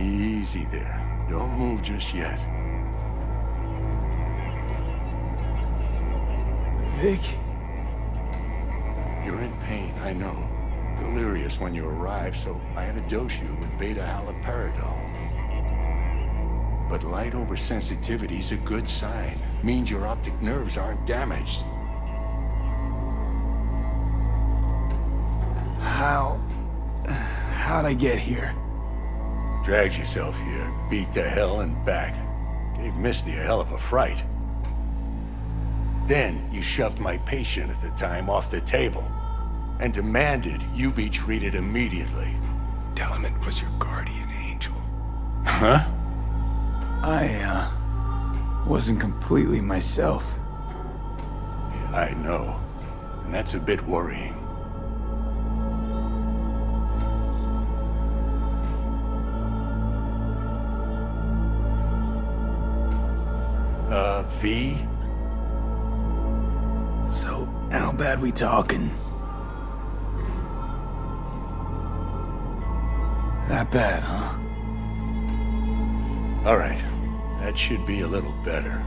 Easy there. Don't move just yet. Vic? You're in pain, I know. Delirious when you arrived, so I had to dose you with beta-haloperidol. But light oversensitivity's a good sign. Means your optic nerves aren't damaged. How'd I get here? Dragged yourself here, beat to hell and back. Gave Misty a hell of a fright. Then you shoved my patient at the time off the table and demanded you be treated immediately. Tell him it was your guardian angel. Huh? I wasn't completely myself. Yeah, I know. And that's a bit worrying. V? So, how bad we talking? That bad, huh? All right. That should be a little better.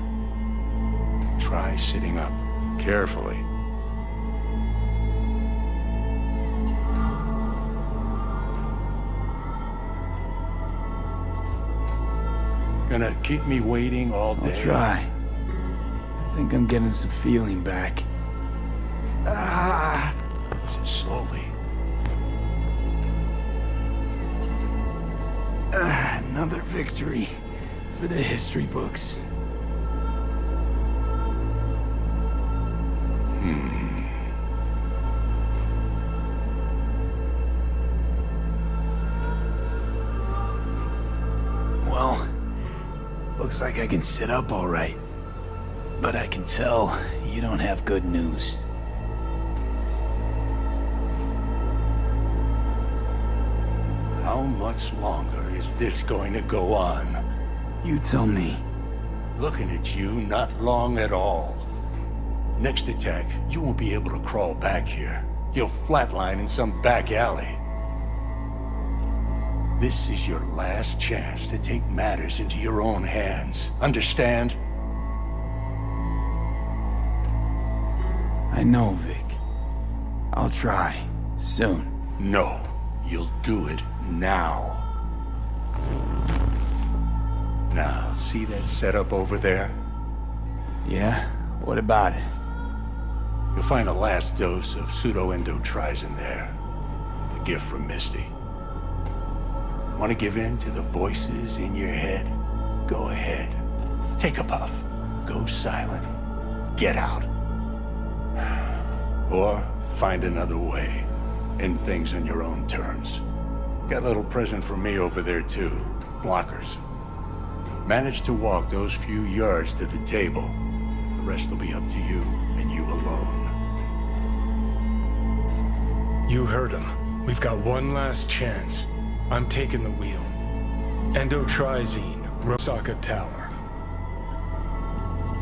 Try sitting up. Carefully. Gonna keep me waiting all day? I'll try. I think I'm getting some feeling back. Slowly. Another victory for the history books. Well, looks like I can sit up all right. But I can tell you don't have good news. How much longer is this going to go on? You tell me. Looking at you, not long at all. Next attack, you won't be able to crawl back here. You'll flatline in some back alley. This is your last chance to take matters into your own hands. Understand? I know, Vic. I'll try. Soon. No. You'll do it now. Now, see that setup over there? Yeah? What about it? You'll find a last dose of pseudo-endotrizin there. A gift from Misty. Want to give in to the voices in your head? Go ahead. Take a puff. Go silent. Get out. Or find another way. End things on your own terms. Got a little present from me over there too. Blockers. Manage to walk those few yards to the table. The rest will be up to you, and you alone. You heard him. We've got one last chance. I'm taking the wheel. Endotrizine, Rosaka Tower.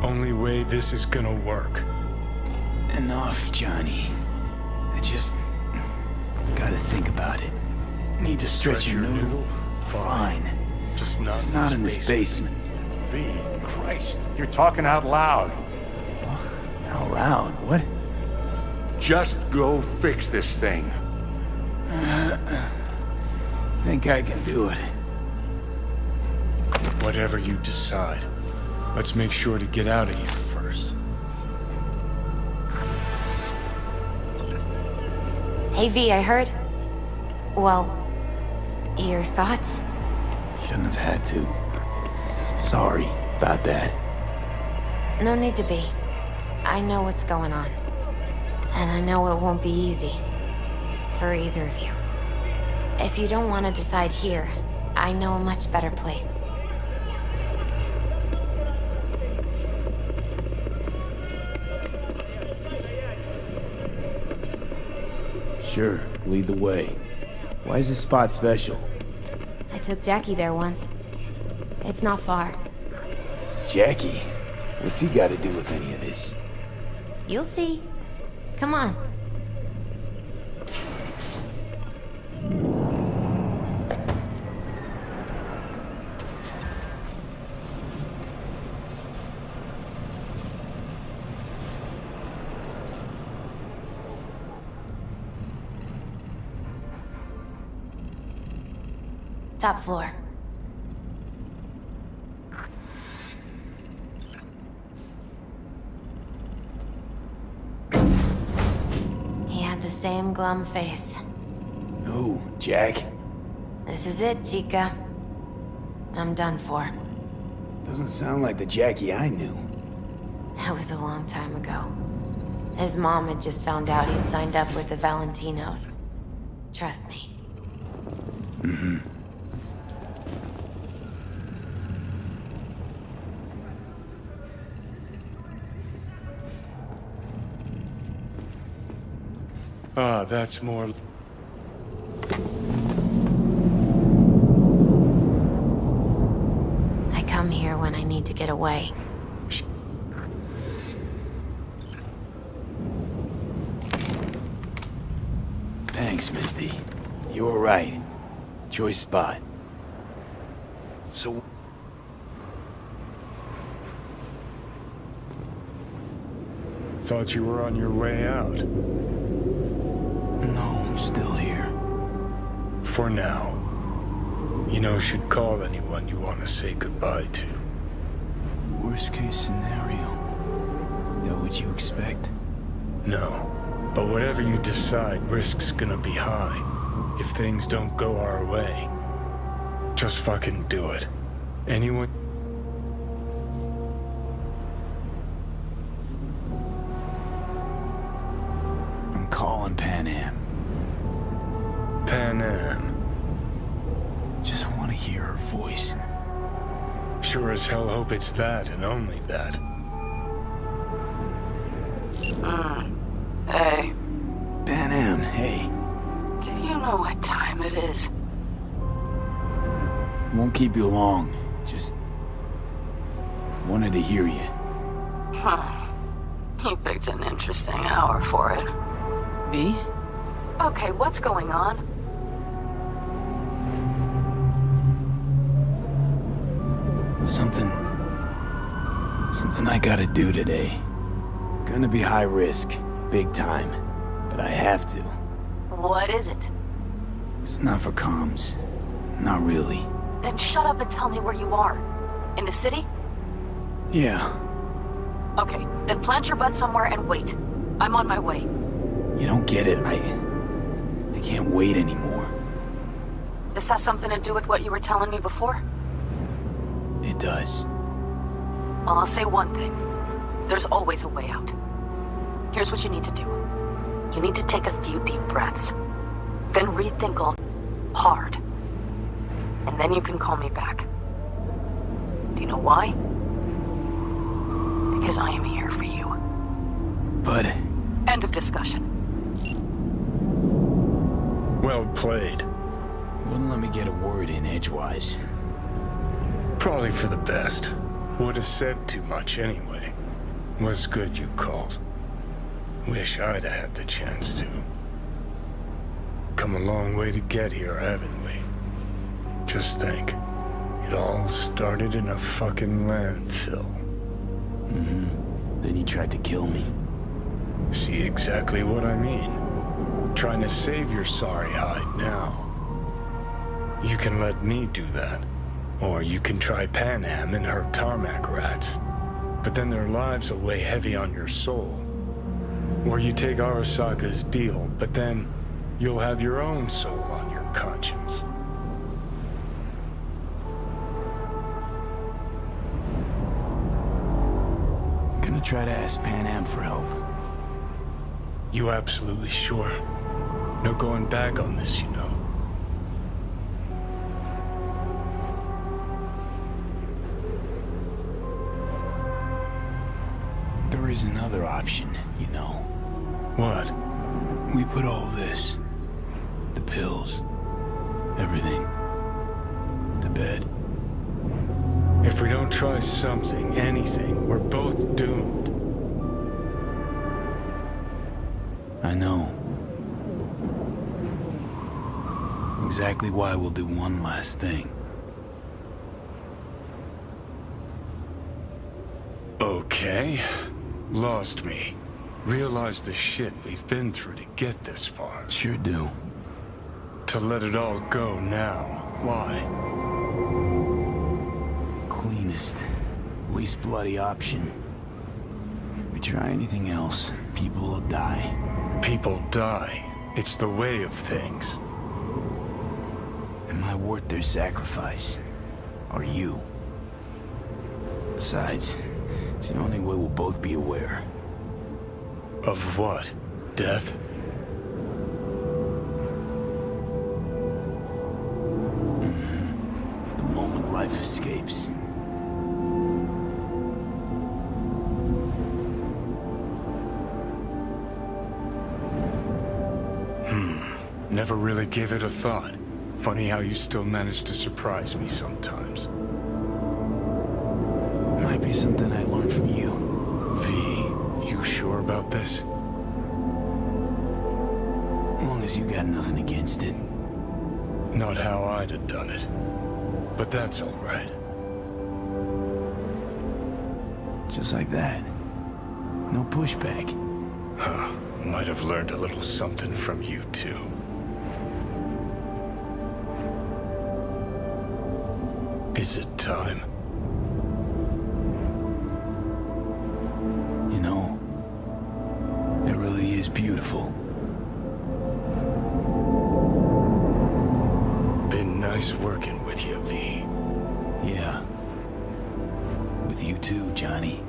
Only way this is gonna work. Enough, Johnny. I just gotta think about it. Need to stretch your noodle? Fine. Just not It's not in this basement. V, Christ, you're talking out loud. Out loud? What? Just go fix this thing. Think I can do it. Whatever you decide. Let's make sure to get out of here first. Hey V, I heard. Well, your thoughts? Shouldn't have had to. Sorry about that. No need to be. I know what's going on. And I know it won't be easy. For either of you. If you don't want to decide here, I know a much better place. Sure, lead the way. Why is this spot special? I took Jackie there once. It's not far. Jackie? What's he got to do with any of this? You'll see. Come on. Top floor. He had the same glum face. Oh, Jack. This is it, Chica. I'm done for. Doesn't sound like the Jackie I knew. That was a long time ago. His mom had just found out he'd signed up with the Valentinos. Trust me. Mm-hmm. Ah, that's more... I come here when I need to get away. Thanks, Misty. You were right. Choice spot. So... Thought you were on your way out. No, I'm still here. For now. You know, should call anyone you want to say goodbye to. Worst case scenario. That what you expect? No. But whatever you decide, risk's gonna be high. If things don't go our way. Just fucking do it. Anyone... I'm calling Pan Am. Pan Am. Just want to hear her voice. Sure as hell hope it's that and only that. Hey, Pan Am, hey. do you know what time it is? Won't keep you long. Just wanted to hear you. Huh. You picked an interesting hour for it. Me? Okay, what's going on? Something I gotta do today. Gonna be high risk, big time, but I have to. What is it? It's not for comms. Not really. Then shut up and tell me where you are. In the city? Yeah, Okay, then plant your butt somewhere and wait. I'm on my way. you don't get it. I can't wait anymore. This has something to do with what you were telling me before? It does. Well, I'll say one thing. There's always a way out. Here's what you need to do. You need to take a few deep breaths. Then rethink all hard. And then you can call me back. Do you know why? Because I am here for you. But End of discussion. Well played. wouldn't let me get a word in edgewise. Probably for the best. Would have said too much anyway. Was good you called. Wish I'd have had the chance to. Come a long way to get here, haven't we? Just think. It all started in a fucking landfill. Mm-hmm. Then he tried to kill me. See exactly what I mean? Trying to save your sorry hide now. You can let me do that. Or you can try Pan Am and her tarmac rats. But then their lives will weigh heavy on your soul. Or you take Arasaka's deal, but then you'll have your own soul on your conscience. Gonna try to ask Pan Am for help. You absolutely sure? No going back on this, you know. There is another option, you know. What? We put all this, the pills, everything, to bed. If we don't try something, anything, we're both doomed. I know. Exactly why we'll do one last thing. Okay. Lost me. Realize the shit we've been through to get this far. Sure do. To let it all go now. Why? Cleanest, least bloody option. We try anything else, people will die. People die. It's the way of things. Am I worth their sacrifice? Are you? Besides, it's the only way we'll both be aware. Of what? Death? The moment life escapes. Never really gave it a thought. Funny how you still manage to surprise me sometimes. Might be something I learned from you. V, you sure about this? As long as you got nothing against it. Not how I'd have done it. But that's all right. Just like that. No pushback. Huh. Might have learned a little something from you, too. Is it time? You know, it really is beautiful. Been nice working with you, V. Yeah. With you too, Johnny.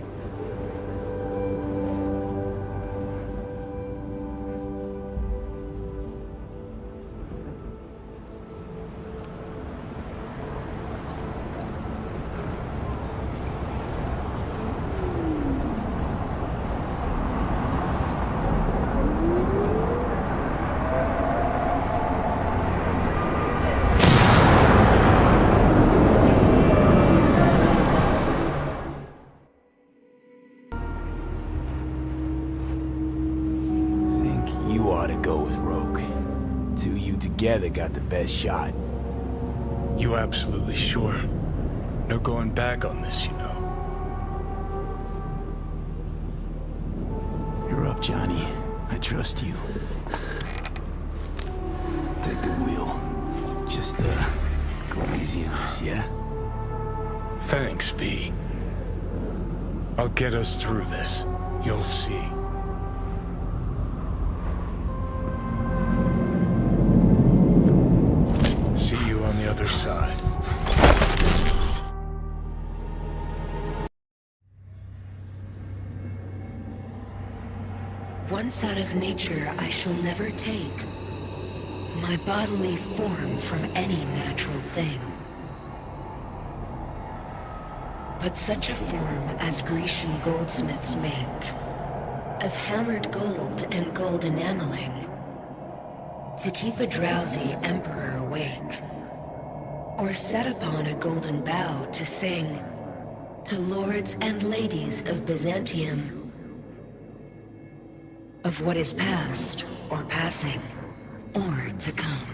Together got the best shot. You absolutely sure? No going back on this, you know. You're up, Johnny. I trust you. Take the wheel. Just, go easy on us, yeah? Thanks, V. I'll get us through this. You'll see. See you on the other side. Once out of nature, I shall never take my bodily form from any natural thing. But such a form as Grecian goldsmiths make, of hammered gold and gold enameling, to keep a drowsy emperor awake, or set upon a golden bough to sing to lords and ladies of Byzantium of what is past or passing or to come.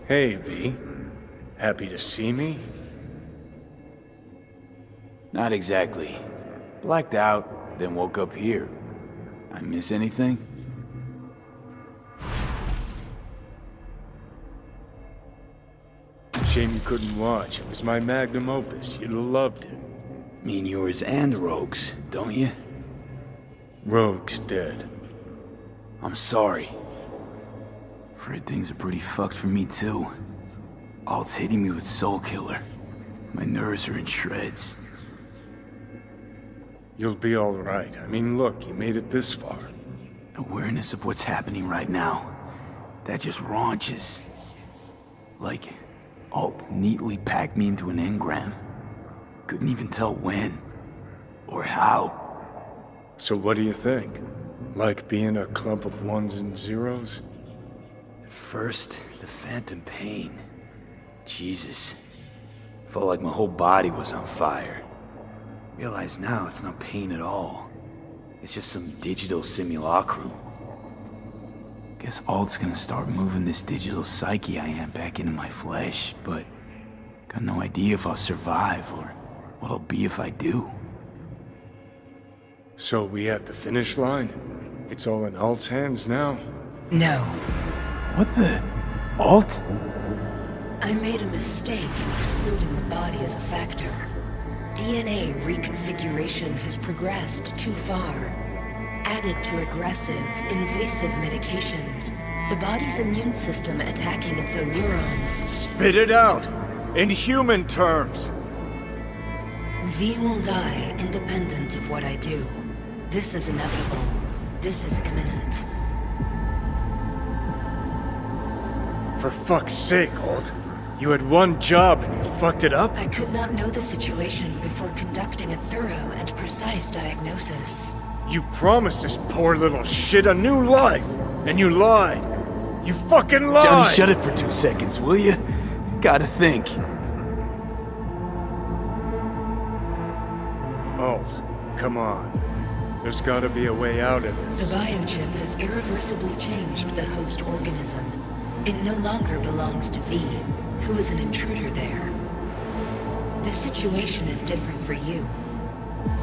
Hey, V. Happy to see me? Not exactly. Blacked out, then woke up here. I miss anything? Shame you couldn't watch. It was my magnum opus. You'd have loved it. Mean yours and Rogue's, don't you? Rogue's dead. I'm sorry. Afraid things are pretty fucked for me too. Alt's hitting me with Soul Killer. My nerves are in shreds. You'll be all right. I mean, look, you made it this far. Awareness of what's happening right now. That just raunches. Like, Alt neatly packed me into an engram. Couldn't even tell when. Or how. So what do you think? Like being a clump of ones and zeros? First, the phantom pain. Jesus. Felt like my whole body was on fire. Realize now it's not pain at all. It's just some digital simulacrum. Guess Alt's gonna start moving this digital psyche I am back into my flesh, but got no idea if I'll survive or what I'll be if I do. So we at the finish line? It's all in Alt's hands now? No. What the? Alt? I made a mistake in excluding the body as a factor. DNA reconfiguration has progressed too far. Added to aggressive, invasive medications, the body's immune system attacking its own neurons. Spit it out! In human terms! V will die independent of what I do. This is inevitable. This is imminent. For fuck's sake, Alt. You had one job and you fucked it up? I could not know the situation before conducting a thorough and precise diagnosis. You promised this poor little shit a new life, and you lied. You fucking lied! Johnny, shut it for 2 seconds, will you? Gotta think. Alt, come on. There's gotta be a way out of The this. biochip has irreversibly changed the host organism. It no longer belongs to V, who is an intruder there. The situation is different for you.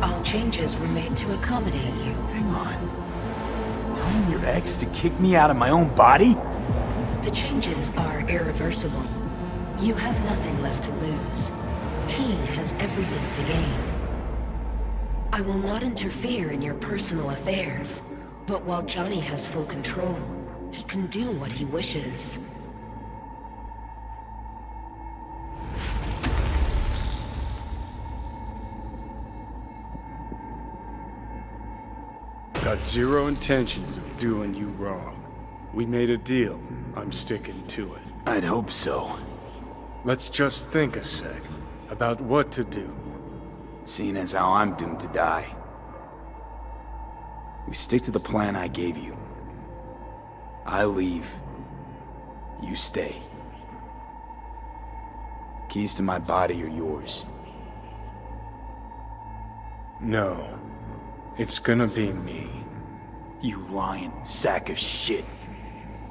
All changes were made to accommodate you. Hang on. Telling your ex to kick me out of my own body? The changes are irreversible. You have nothing left to lose. He has everything to gain. I will not interfere in your personal affairs, but while Johnny has full control, he can do what he wishes. Got zero intentions of doing you wrong. We made a deal. I'm sticking to it. I'd hope so. Let's just think a sec about what to do. Seeing as how I'm doomed to die. We stick to the plan I gave you. I leave. You stay. Keys to my body are yours. No. It's gonna be me. You lying sack of shit.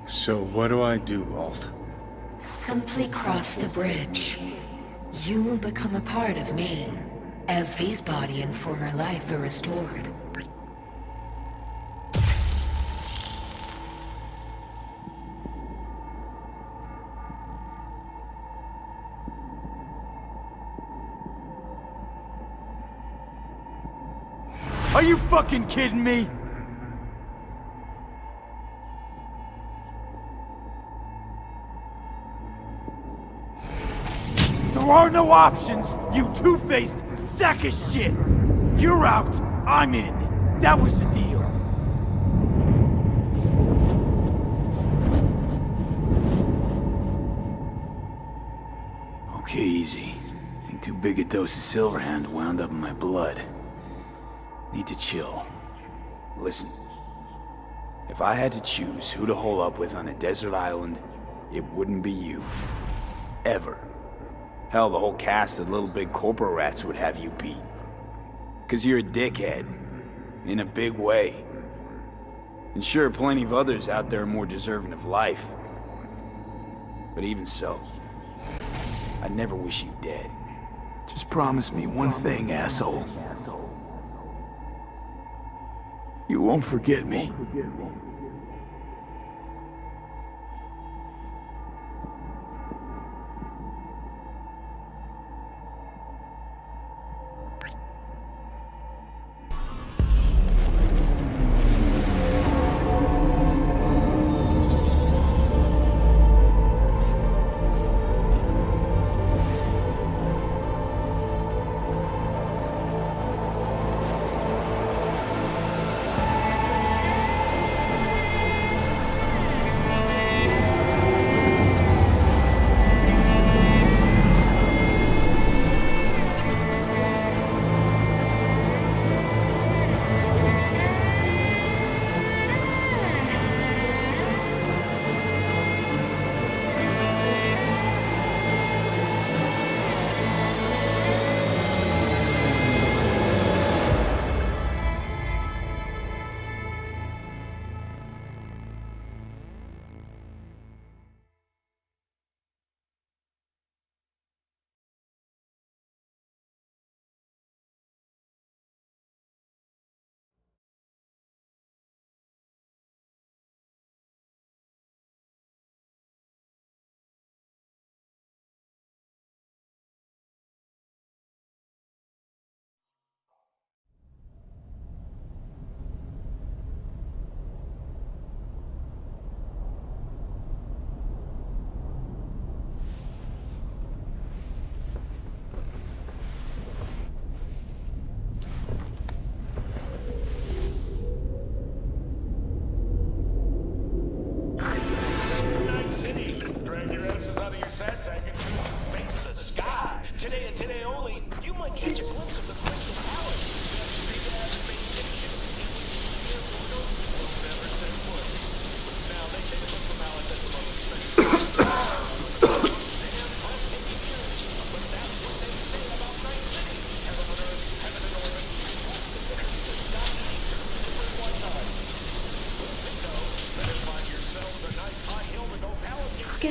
So what do I do, Alt? Simply cross the bridge. You will become a part of me, as V's body and former life are restored. Are you fucking kidding me? There are no options, you two-faced sack of shit! You're out, I'm in. That was the deal. Okay, easy. I think too big a dose of Silverhand wound up in my blood. Need to chill. Listen. If I had to choose who to hole up with on a desert island, it wouldn't be you. Ever. Hell, the whole cast of Little Big Corporal Rats would have you beat. 'Cause you're a dickhead. In a big way. And sure, plenty of others out there are more deserving of life. But even so, I'd never wish you dead. Just promise me one thing, asshole. You won't forget me.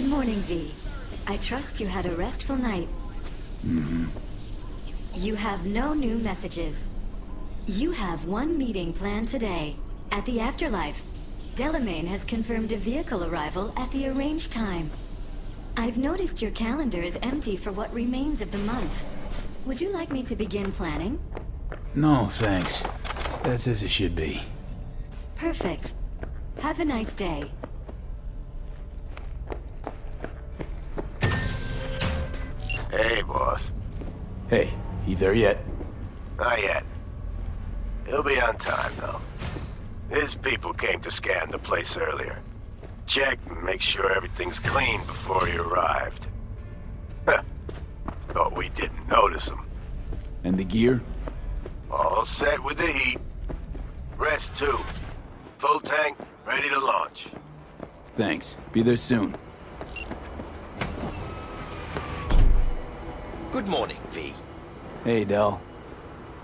Good morning, V. I trust you had a restful night. Mm-hmm. You have no new messages. You have one meeting planned today, at the Afterlife. Delamain has confirmed a vehicle arrival at the arranged time. I've noticed your calendar is empty for what remains of the month. Would you like me to begin planning? No, thanks. That's as it should be. Perfect. Have a nice day. Hey, boss. Hey, you there yet? Not yet. He'll be on time, though. His people came to scan the place earlier. Check and make sure everything's clean before he arrived. Thought we didn't notice him. And the gear? All set with the heat. Rest too. Full tank, ready to launch. Thanks. Be there soon. Good morning, V. Hey, Del.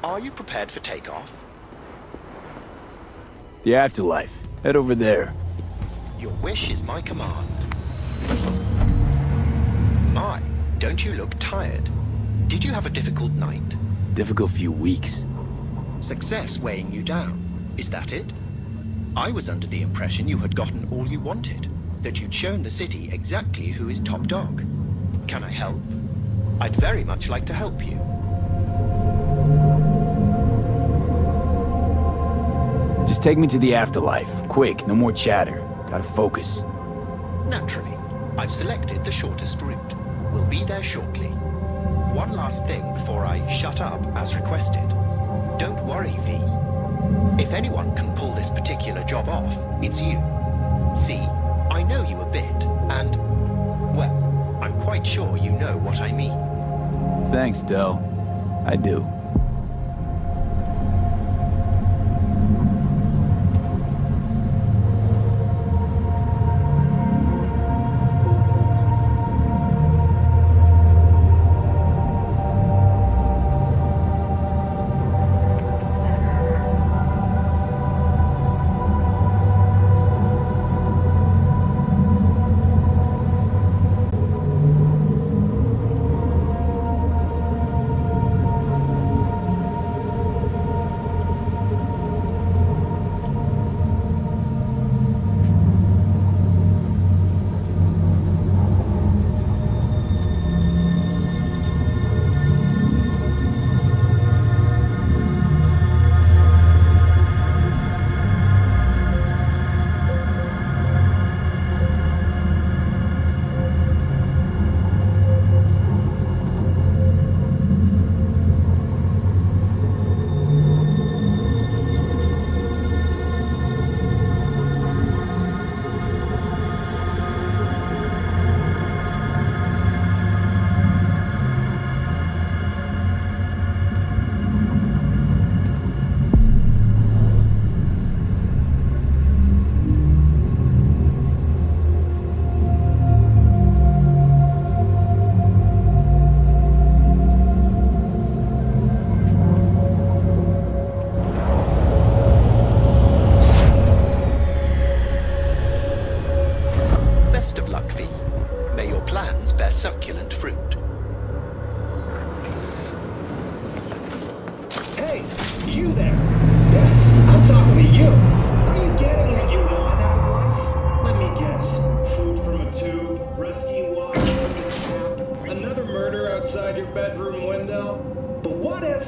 Are you prepared for takeoff? The Afterlife. Head over there. Your wish is my command. My, don't you look tired? Did you have a difficult night? Difficult few weeks. Success weighing you down. Is that it? I was under the impression you had gotten all you wanted. That you'd shown the city exactly who is top dog. Can I help? I'd very much like to help you. Just take me to the Afterlife. Quick, no more chatter. Gotta focus. Naturally. I've selected the shortest route. We'll be there shortly. One last thing before I shut up as requested. Don't worry, V. If anyone can pull this particular job off, it's you. See, I know you a bit, and, well, I'm quite sure you know what I mean. Thanks, Del. I do. succulent fruit. Hey, you there! Yes, I'm talking to you! Are you getting what you want out of life? Let me guess. Food from a tube, rusty water from a tap, another murder outside your bedroom window? But what if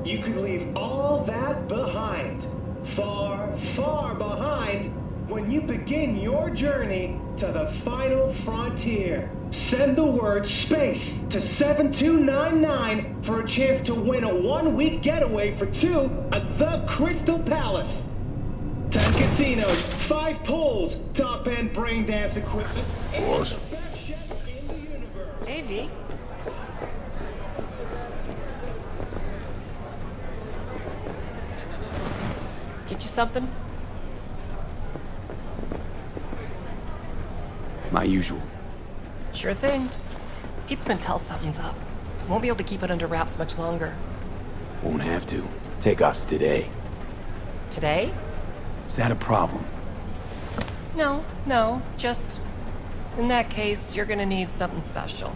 you could leave all that behind? Far, far behind when you begin your journey to the final frontier. Send the word SPACE to 7299 for a chance to win a one-week getaway for two at the Crystal Palace. 10 casinos, 5 pools, top-end brain dance equipment, and the best chefs in the universe. Hey, V. Get you something? My usual. Sure thing. People can tell something's up. Won't be able to keep it under wraps much longer. Won't have to. Takeoff's today. Today? Is that a problem? No, just In that case, you're gonna need something special.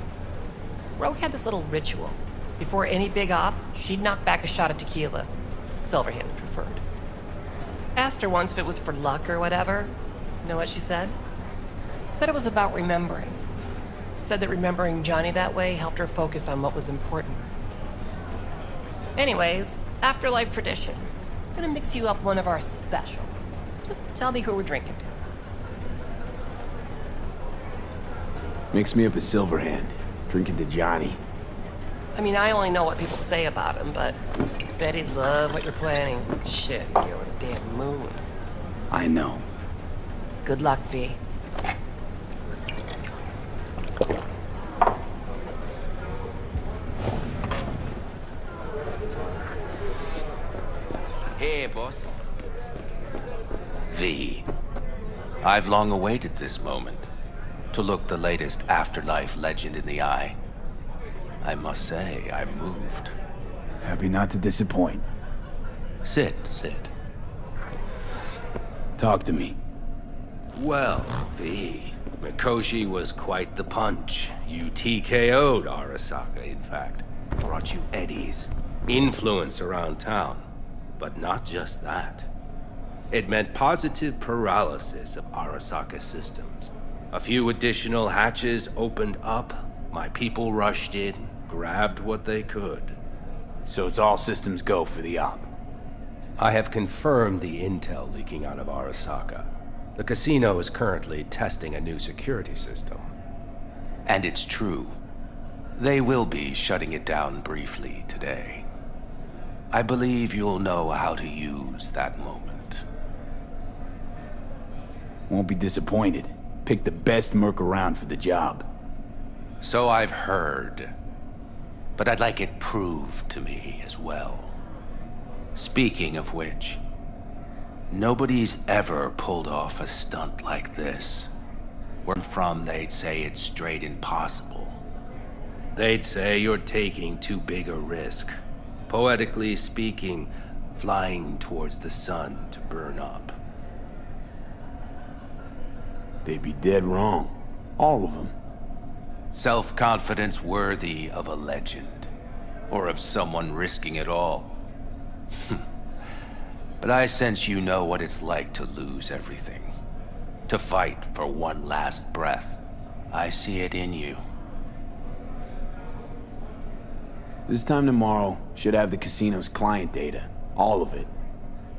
Rogue had this little ritual. Before any big op, she'd knock back a shot of tequila. Silverhand's preferred. Asked her once if it was for luck or whatever. You know what she said? Said it was about remembering. Said that remembering Johnny that way helped her focus on what was important. Anyways, afterlife tradition. I'm gonna mix you up one of our specials. Just tell me who we're drinking to. Mix me up a Silverhand. Drinking to Johnny. I mean, I only know what people say about him, but bet he'd love what you're planning. Shit, you're on a damn moon. I know. Good luck, V. Hey, boss. V. I've long awaited this moment. To look the latest afterlife legend in the eye. I must say, I'm moved. Happy not to disappoint. Sit. Talk to me. Well, V. Mikoshi was quite the punch. You TKO'd Arasaka, in fact. Brought you eddies. Influence around town. But not just that. It meant positive paralysis of Arasaka systems. A few additional hatches opened up. My people rushed in, grabbed what they could. So it's all systems go for the op. I have confirmed the intel leaking out of Arasaka. The casino is currently testing a new security system. And it's true. They will be shutting it down briefly today. I believe you'll know how to use that moment. Won't be disappointed. Pick the best merc around for the job. So I've heard. But I'd like it proved to me as well. Speaking of which, nobody's ever pulled off a stunt like this. Where from they'd say it's straight impossible. They'd say you're taking too big a risk. Poetically speaking, flying towards the sun to burn up. They'd be dead wrong. All of them. Self-confidence worthy of a legend. Or of someone risking it all. But I sense you know what it's like to lose everything. To fight for one last breath. I see it in you. This time tomorrow, should have the casino's client data. All of it.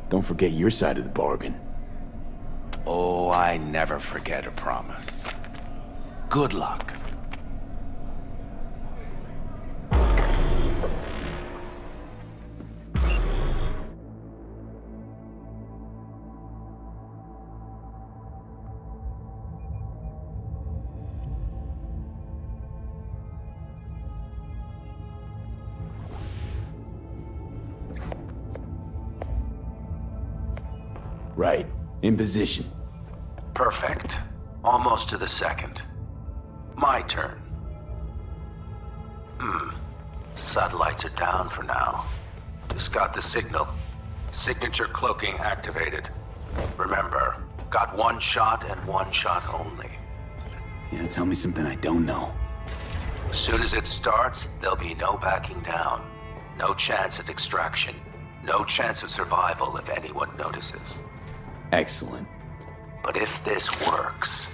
Don't forget your side of the bargain. Oh, I never forget a promise. Good luck. Right. In position. Perfect. Almost to the second. My turn. Satellites are down for now. Just got the signal. Signature cloaking activated. Remember, got one shot and one shot only. Yeah, tell me something I don't know. As soon as it starts, there'll be no backing down. No chance at extraction. No chance of survival if anyone notices. Excellent. But if this works,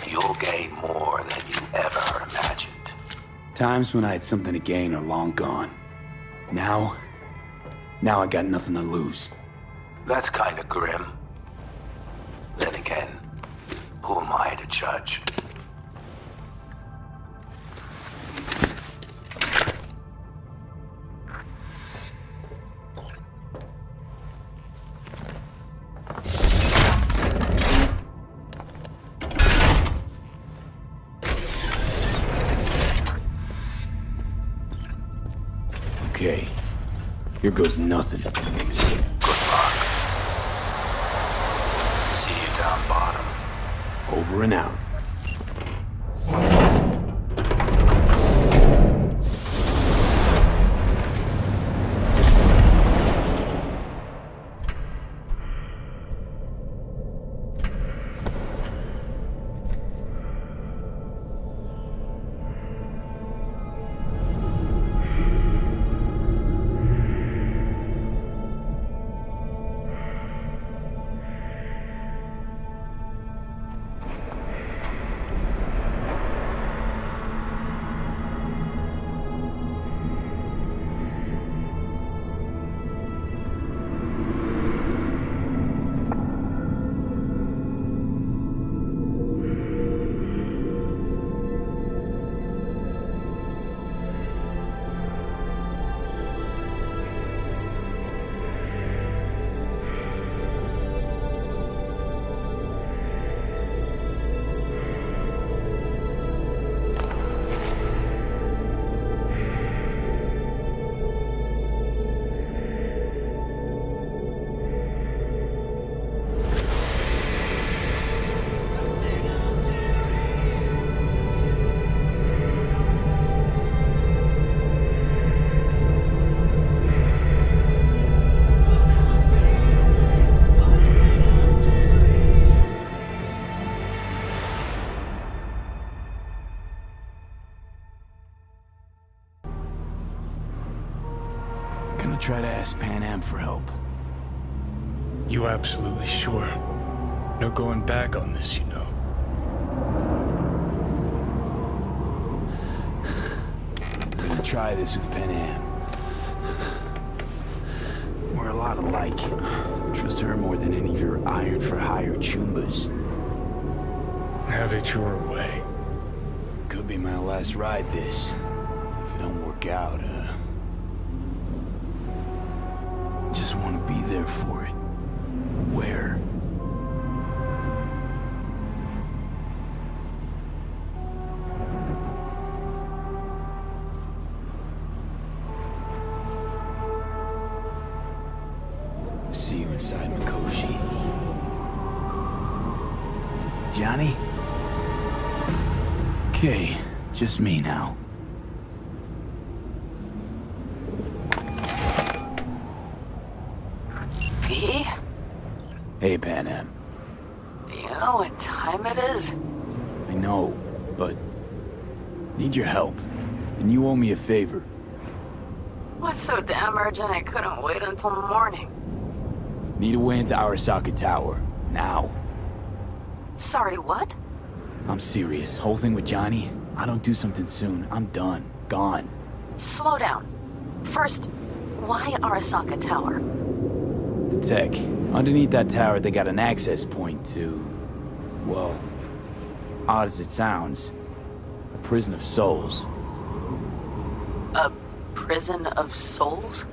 you'll gain more than you ever imagined. Times when I had something to gain are long gone. Now I got nothing to lose. That's kinda grim. Then again, who am I to judge? Okay, here goes nothing. Good luck. See you down bottom. Over and out. ask Pan Am for help. You absolutely sure? No going back on this, you know. I'm gonna try this with Pan Am. We're a lot alike. Trust her more than any of your iron-for-hire chumbas. Have it your way. Could be my last ride, this. If it don't work out, just want to be there for it. Where? See you inside Mikoshi. Johnny? Okay, just me now. V? Hey, Pan Am. Do you know what time it is? I know, but need your help. And you owe me a favor. What's so damn urgent I couldn't wait until morning? Need a way into Arasaka Tower. Now. Sorry, what? I'm serious. Whole thing with Johnny, I don't do something soon, I'm done. Gone. Slow down. First, why Arasaka Tower? The tech. Underneath that tower, they got an access point to... well, odd as it sounds, a prison of souls. A prison of souls?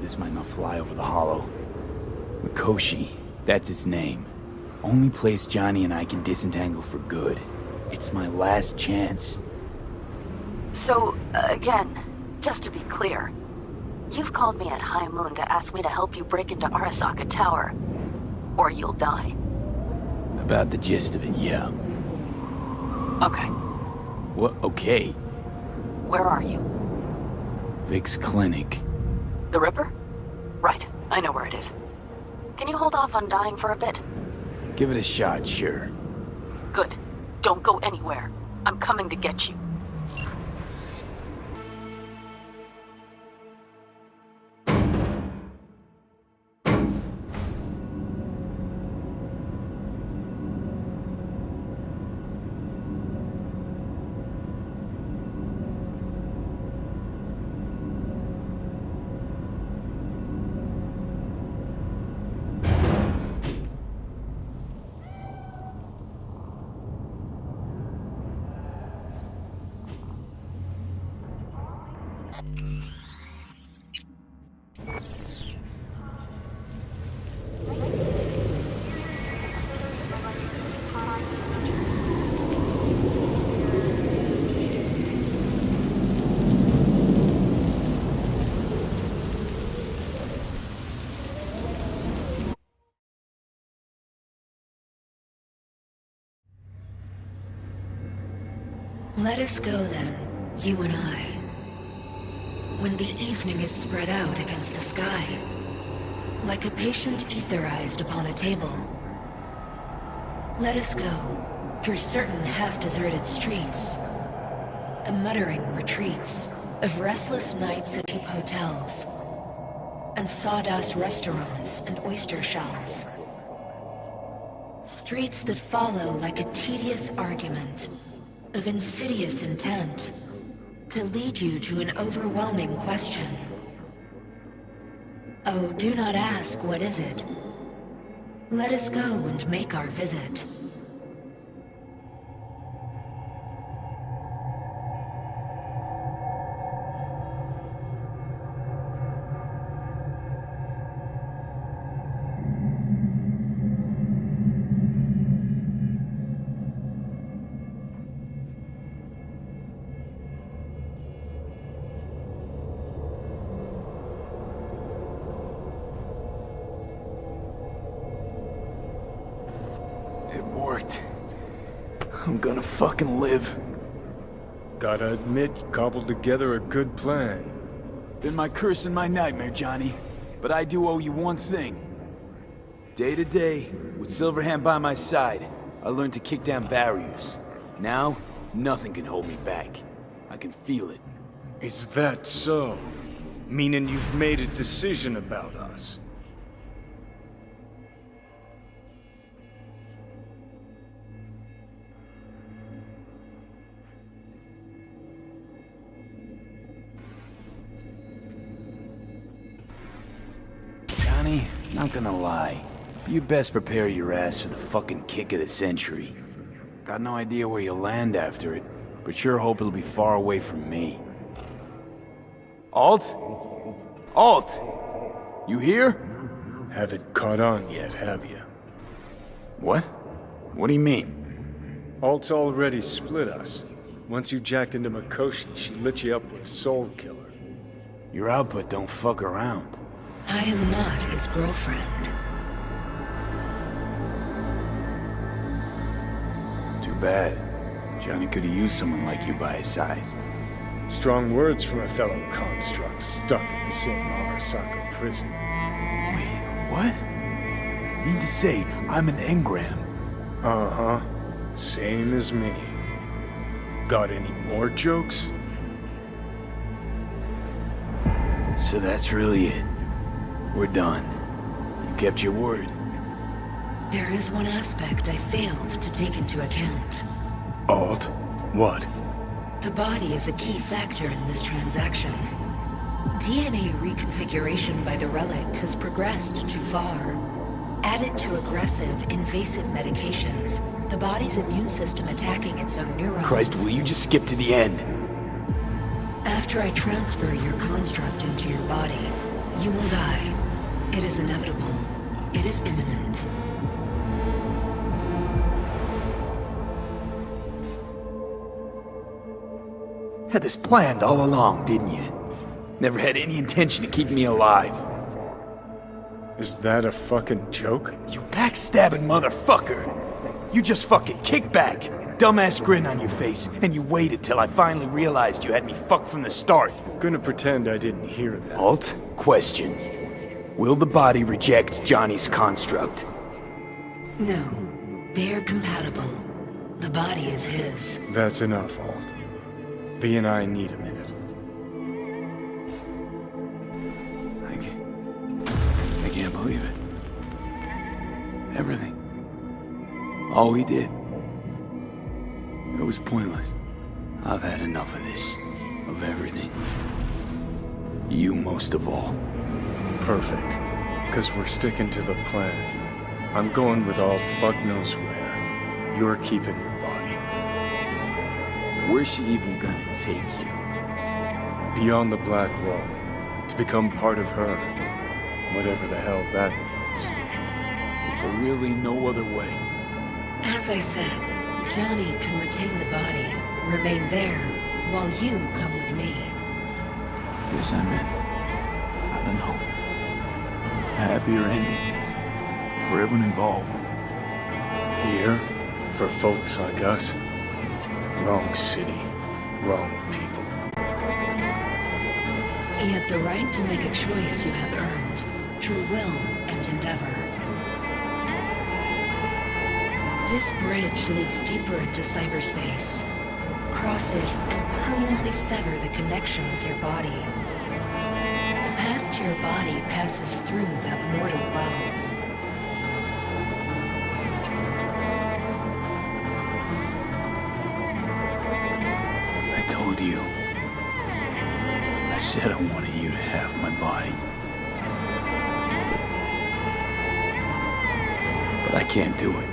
This might not fly over the hollow. Mikoshi, that's its name. Only place Johnny and I can disentangle for good. It's my last chance. So, again, just to be clear, you've called me at high moon to ask me to help you break into Arasaka Tower, or you'll die. About the gist of it, yeah. Okay. What? Okay. Where are you? Vic's clinic. The Ripper? Right, I know where it is. Can you hold off on dying for a bit? Give it a shot, sure. Good. Don't go anywhere. I'm coming to get you. Let us go then, you and I. When the evening is spread out against the sky, like a patient etherized upon a table. Let us go through certain half-deserted streets, the muttering retreats of restless nights at cheap hotels, and sawdust restaurants and oyster shells. Streets that follow like a tedious argument of insidious intent to lead you to an overwhelming question. Oh, do not ask, what is it? Let us go and make our visit. I'm gonna fucking live. Gotta admit, you cobbled together a good plan. Been my curse and my nightmare, Johnny. But I do owe you one thing. Day to day, with Silverhand by my side, I learned to kick down barriers. Now, nothing can hold me back. I can feel it. Is that so? Meaning you've made a decision about us. Johnny, not gonna lie. You best prepare your ass for the fucking kick of the century. Got no idea where you'll land after it, but sure hope it'll be far away from me. Alt? Alt! You here? Haven't caught on yet, have you? What? What do you mean? Alt's already split us. Once you jacked into Mikoshi, she lit you up with Soul Killer. Your output don't fuck around. I am not his girlfriend. Too bad. Johnny could have used someone like you by his side. Strong words from a fellow construct stuck in the same Arasaka prison. Wait, what? You mean to say I'm an engram? Uh-huh. Same as me. Got any more jokes? So that's really it. We're done. You kept your word. There is one aspect I failed to take into account. Alt? What? The body is a key factor in this transaction. DNA reconfiguration by the relic has progressed too far. Added to aggressive, invasive medications, the body's immune system attacking its own neurons. Christ, will you just skip to the end? After I transfer your construct into your body, you will die. It is inevitable. It is imminent. Had this planned all along, didn't you? Never had any intention of keeping me alive. Is that a fucking joke? You backstabbing motherfucker! You just fucking kick back, dumbass grin on your face, and you waited till I finally realized you had me fucked from the start. Gonna pretend I didn't hear that. Alt, question. Will the body reject Johnny's construct? No. They are compatible. The body is his. That's enough, Alt. V and I need a minute. I can't believe it. Everything. All we did. It was pointless. I've had enough of this. Of everything. You most of all. Perfect. Because we're sticking to the plan. I'm going with Alt fuck knows where. You're keeping your body. Where's she even gonna take you? Beyond the Black Wall. To become part of her. Whatever the hell that means. So really no other way. As I said, Johnny can retain the body, remain there, while you come with me. Guess I meant, I don't know, a happier ending for everyone involved. Here, for folks like us, wrong city, wrong people. Yet the right to make a choice you have earned, through will and endeavor. This bridge leads deeper into cyberspace. Cross it and permanently sever the connection with your body. The path to your body passes through that mortal well. I told you. I said I wanted you to have my body. But I can't do it.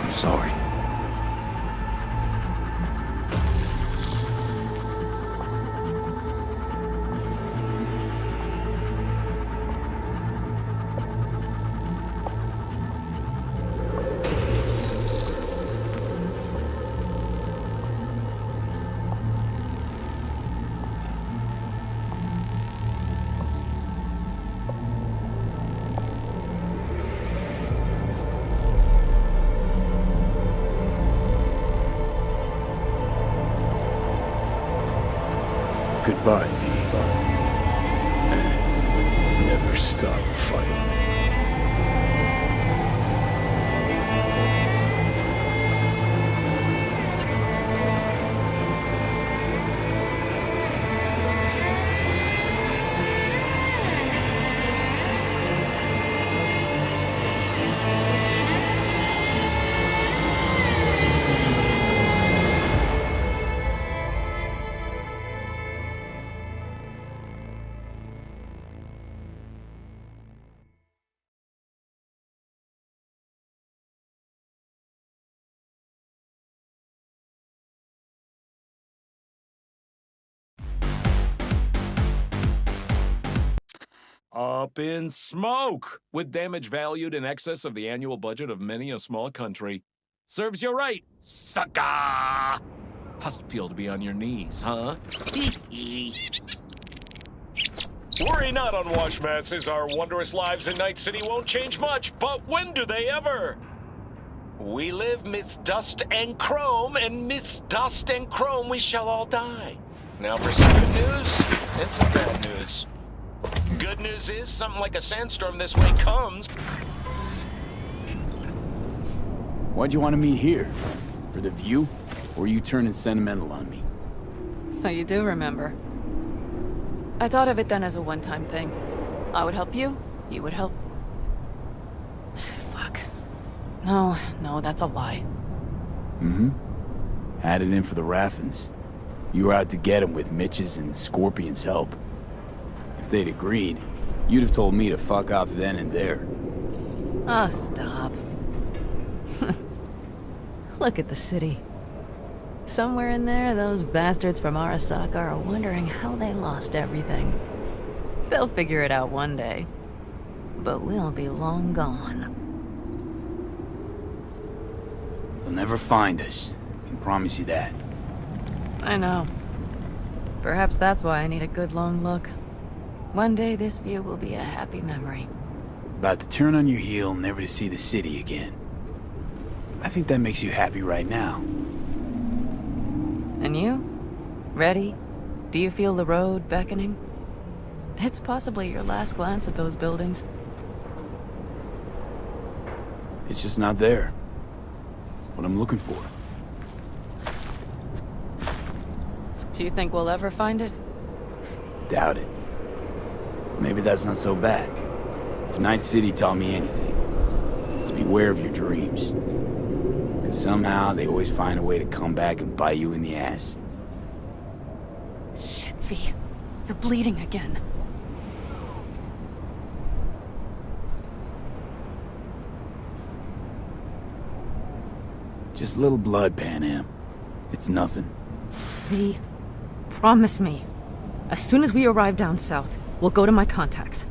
I'm sorry. Goodbye, V. And never stop fighting. Up in smoke, with damage valued in excess of the annual budget of many a small country. Serves you right, sucker! How's it feel to be on your knees, huh? Worry not, unwashed masses. Our wondrous lives in Night City won't change much, but when do they ever? We live midst dust and chrome, and midst dust and chrome we shall all die. Now for some good news and some bad news. Good news is, something like a sandstorm this way comes. Why'd you want to meet here? For the view? Or are you turning sentimental on me? So you do remember. I thought of it then as a one-time thing. I would help you, you would help... Fuck. No, that's a lie. Mm-hmm. Had it in for the Raffins. You were out to get him with Mitch's and Scorpion's help. If they'd agreed, you'd have told me to fuck off then and there. Oh, stop. Look at the city. Somewhere in there, those bastards from Arasaka are wondering how they lost everything. They'll figure it out one day. But we'll be long gone. They'll never find us. I can promise you that. I know. Perhaps that's why I need a good long look. One day this view will be a happy memory. About to turn on your heel, never to see the city again. I think that makes you happy right now. And you? Ready? Do you feel the road beckoning? It's possibly your last glance at those buildings. It's just not there. What I'm looking for. Do you think we'll ever find it? Doubt it. Maybe that's not so bad. If Night City taught me anything, it's to beware of your dreams. Because somehow they always find a way to come back and bite you in the ass. Shit, V. You're bleeding again. Just a little blood, Pan Am. It's nothing. V, promise me. As soon as we arrive down south, we'll go to my contacts.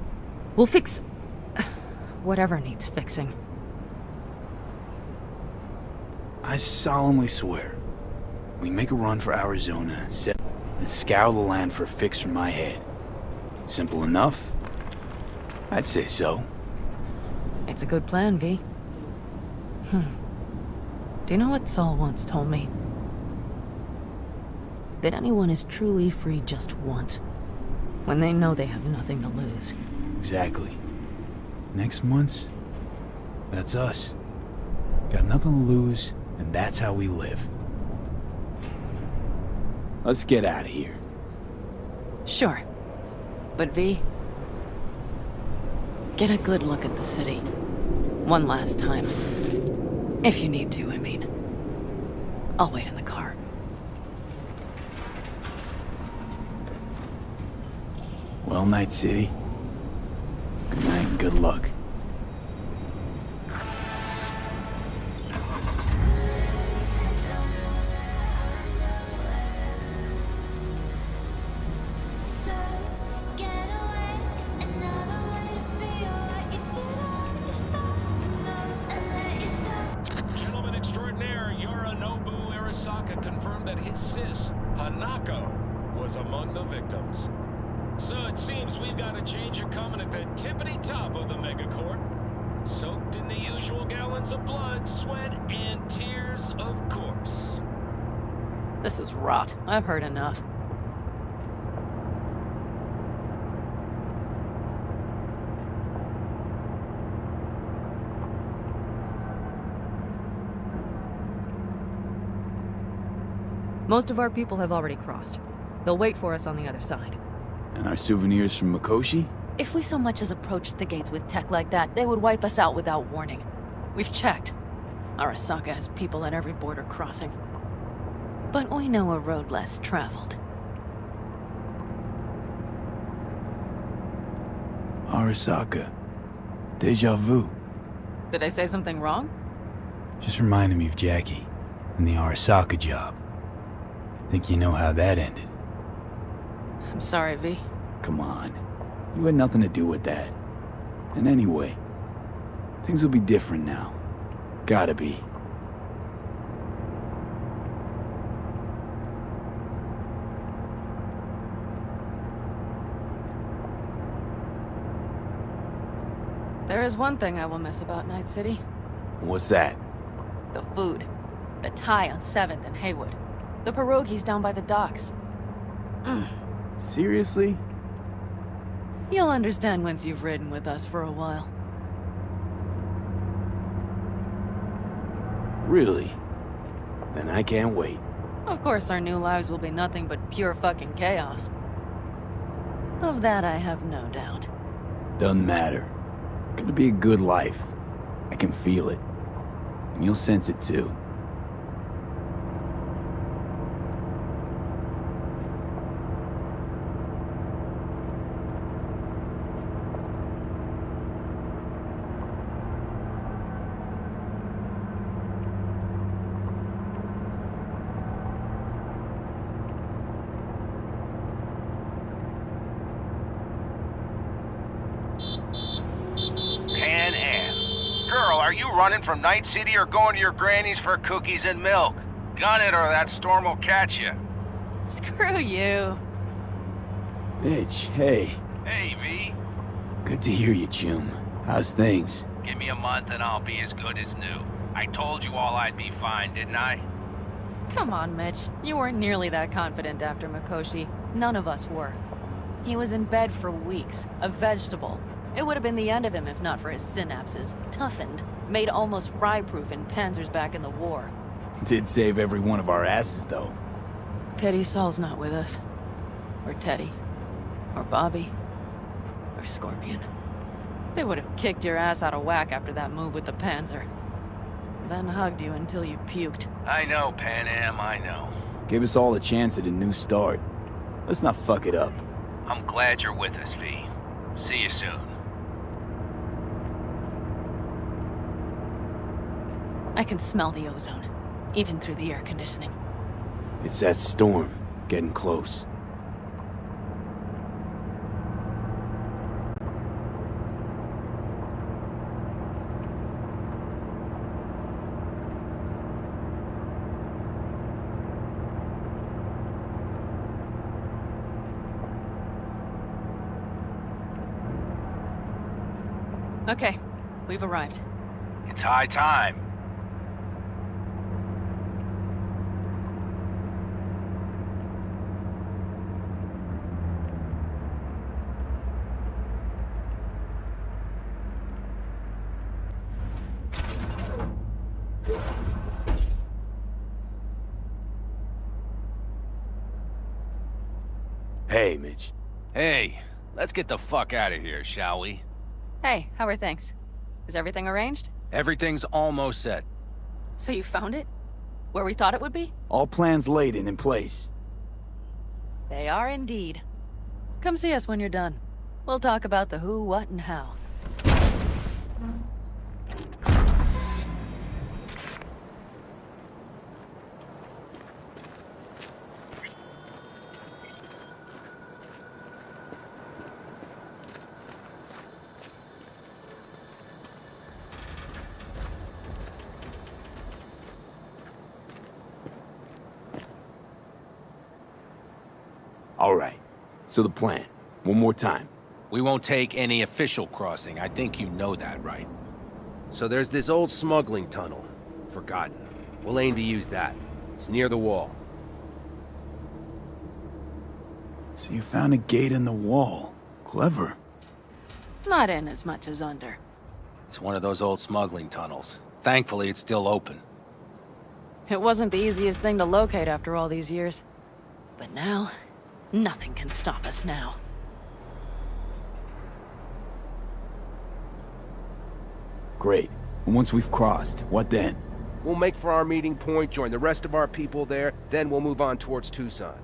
We'll fix... whatever needs fixing. I solemnly swear. We make a run for Arizona, and scour the land for a fix from my head. Simple enough? I'd say so. It's a good plan, V. Do you know what Saul once told me? That anyone is truly free just once. When they know they have nothing to lose. Exactly. Next month's... that's us. Got nothing to lose, and that's how we live. Let's get out of here. Sure. But V... get a good look at the city. One last time. If you need to, I mean. I'll wait in the car. Well, Night City. Good night and good luck. Gentleman extraordinaire Yorinobu Arasaka confirmed that his sis, Hanako, was among the victims. So it seems we've got a changer coming at the tippity top of the megacorp. Soaked in the usual gallons of blood, sweat, and tears, of course. This is rot. I've heard enough. Most of our people have already crossed. They'll wait for us on the other side. And our souvenirs from Mikoshi? If we so much as approached the gates with tech like that, they would wipe us out without warning. We've checked. Arasaka has people at every border crossing. But we know a road less traveled. Arasaka. Deja vu. Did I say something wrong? Just reminded me of Jackie and the Arasaka job. Think you know how that ended? I'm sorry, V. Come on. You had nothing to do with that. And anyway, things will be different now. Gotta be. There is one thing I will miss about Night City. What's that? The food. The Thai on 7th and Haywood. The pierogies down by the docks. Seriously? You'll understand once you've ridden with us for a while. Really? Then I can't wait. Of course, our new lives will be nothing but pure fucking chaos. Of that I have no doubt. Doesn't matter. Gonna be a good life. I can feel it. And you'll sense it too. Are you running from Night City or going to your granny's for cookies and milk? Gun it or that storm will catch you. Screw you. Mitch, hey. Hey, V. Good to hear you, Chum. How's things? Give me a month and I'll be as good as new. I told you all I'd be fine, didn't I? Come on, Mitch. You weren't nearly that confident after Mikoshi. None of us were. He was in bed for weeks, a vegetable. It would have been the end of him if not for his synapses. Toughened, made almost fry-proof in panzers back in the war. Did save every one of our asses, though. Pity Saul's not with us. Or Teddy. Or Bobby. Or Scorpion. They would have kicked your ass out of whack after that move with the panzer. Then hugged you until you puked. I know, Pan Am, I know. Gave us all a chance at a new start. Let's not fuck it up. I'm glad you're with us, V. See you soon. I can smell the ozone, even through the air conditioning. It's that storm, getting close. Okay, we've arrived. It's high time. Hey, Mitch. Hey, let's get the fuck out of here, shall we? Hey, how are things? Is everything arranged? Everything's almost set. So you found it? Where we thought it would be? All plans laid and in place. They are indeed. Come see us when you're done. We'll talk about the who, what, and how. All right. So the plan. One more time. We won't take any official crossing. I think you know that, right? So there's this old smuggling tunnel. Forgotten. We'll aim to use that. It's near the wall. So you found a gate in the wall. Clever. Not in as much as under. It's one of those old smuggling tunnels. Thankfully, it's still open. It wasn't the easiest thing to locate after all these years. But now, nothing can stop us now. Great. And once we've crossed, what then? We'll make for our meeting point, join the rest of our people there, then we'll move on towards Tucson.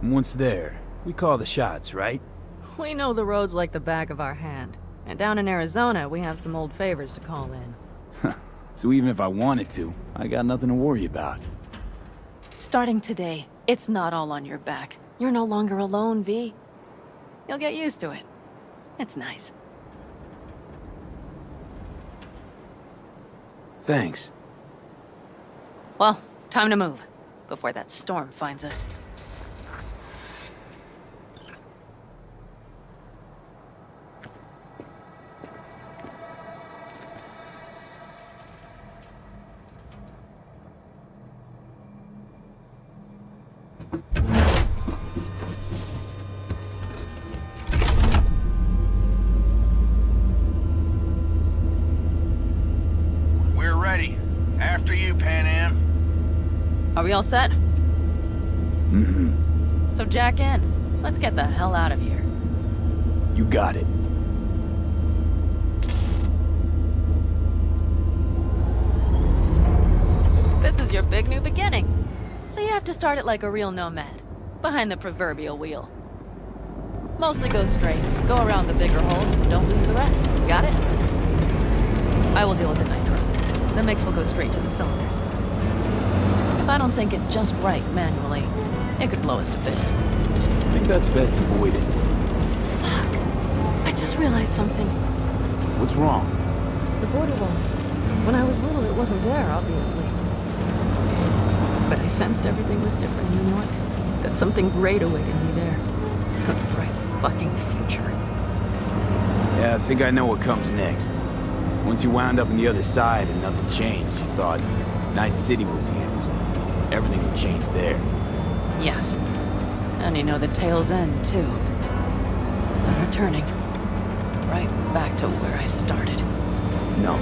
And once there, we call the shots, right? We know the roads like the back of our hand. And down in Arizona, we have some old favors to call in. So even if I wanted to, I got nothing to worry about. Starting today, it's not all on your back. You're no longer alone, V. You'll get used to it. It's nice. Thanks. Well, time to move, before that storm finds us. We're ready. After you, Pan Am. Are we all set? Mm-hmm. So jack in. Let's get the hell out of here. You got it. This is your big new beginning. So you have to start it like a real nomad. Behind the proverbial wheel. Mostly go straight, go around the bigger holes, and don't lose the rest. Got it? I will deal with the nitro. The mix will go straight to the cylinders. If I don't sync it just right manually, it could blow us to bits. I think that's best avoided. Fuck. I just realized something. What's wrong? The border wall. When I was little, it wasn't there, obviously. But I sensed everything was different in the north. That something great awaited me there. A bright fucking future. Yeah, I think I know what comes next. Once you wound up on the other side and nothing changed, you thought Night City was the answer. Everything would change there. Yes. And you know the tale's end, too. I'm returning. Right back to where I started. No.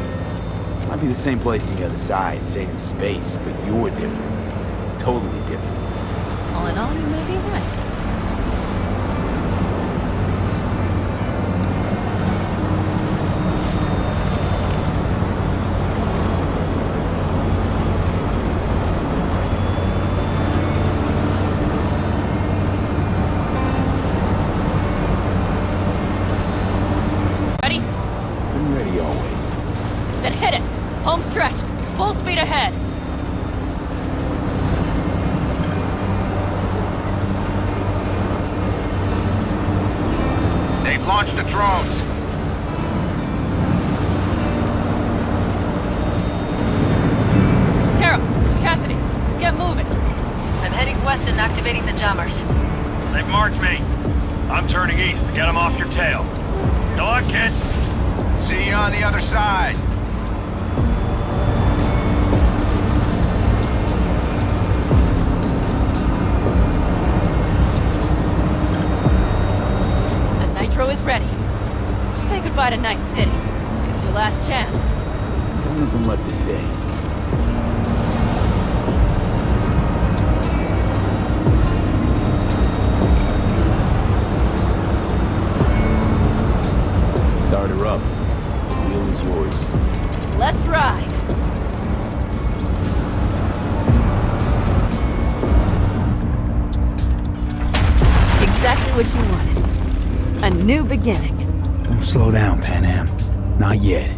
Might be the same place on the other side, saving space, but you're different. Totally different. All in all, you may be right. Ready? I'm ready always. Then hit it! Home stretch! Full speed ahead! They've launched the drones. Carol! Cassidy! Get moving! I'm heading west and activating the jammers. They've marked me. I'm turning east to get them off your tail. Good luck, kids. See you on the other side. The nitro is ready. Say goodbye to Night City. It's your last chance. Nothing left to say. Start her up. The wheel is yours. Let's ride! Exactly what you wanted. A new beginning. Don't slow down, Pan Am. Not yet.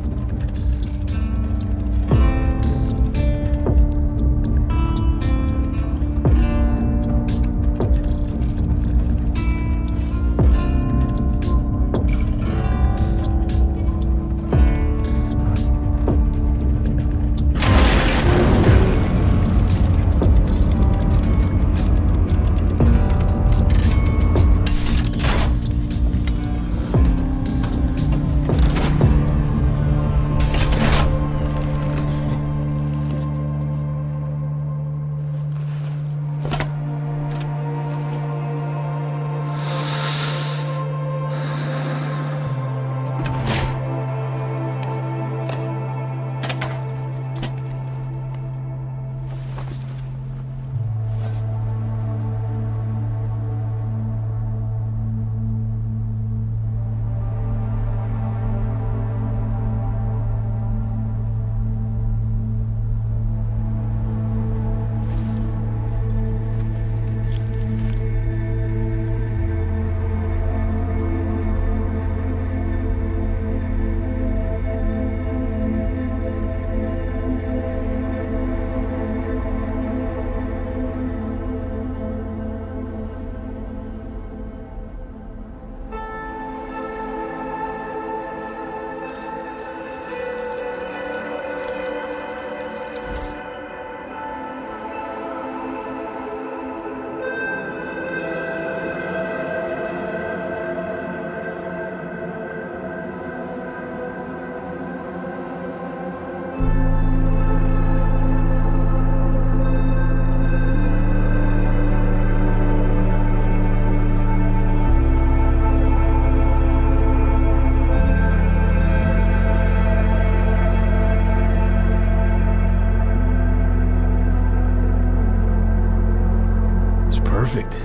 Perfect.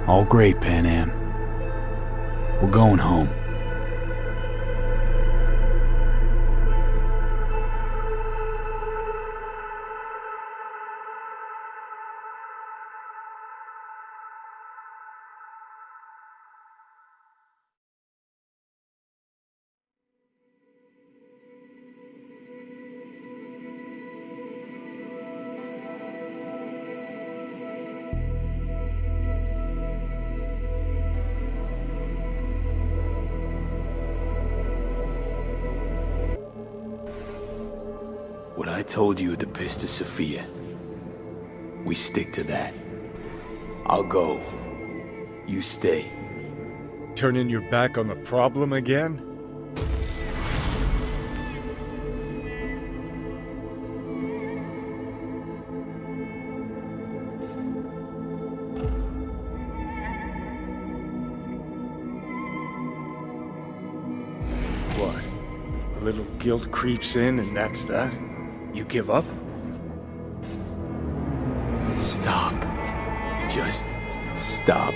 All great, Pan Am. We're going home. What I told you at the Pista Sophia, we stick to that. I'll go. You stay. Turning your back on the problem again? What? A little guilt creeps in and that's that? You give up? Stop. Just stop.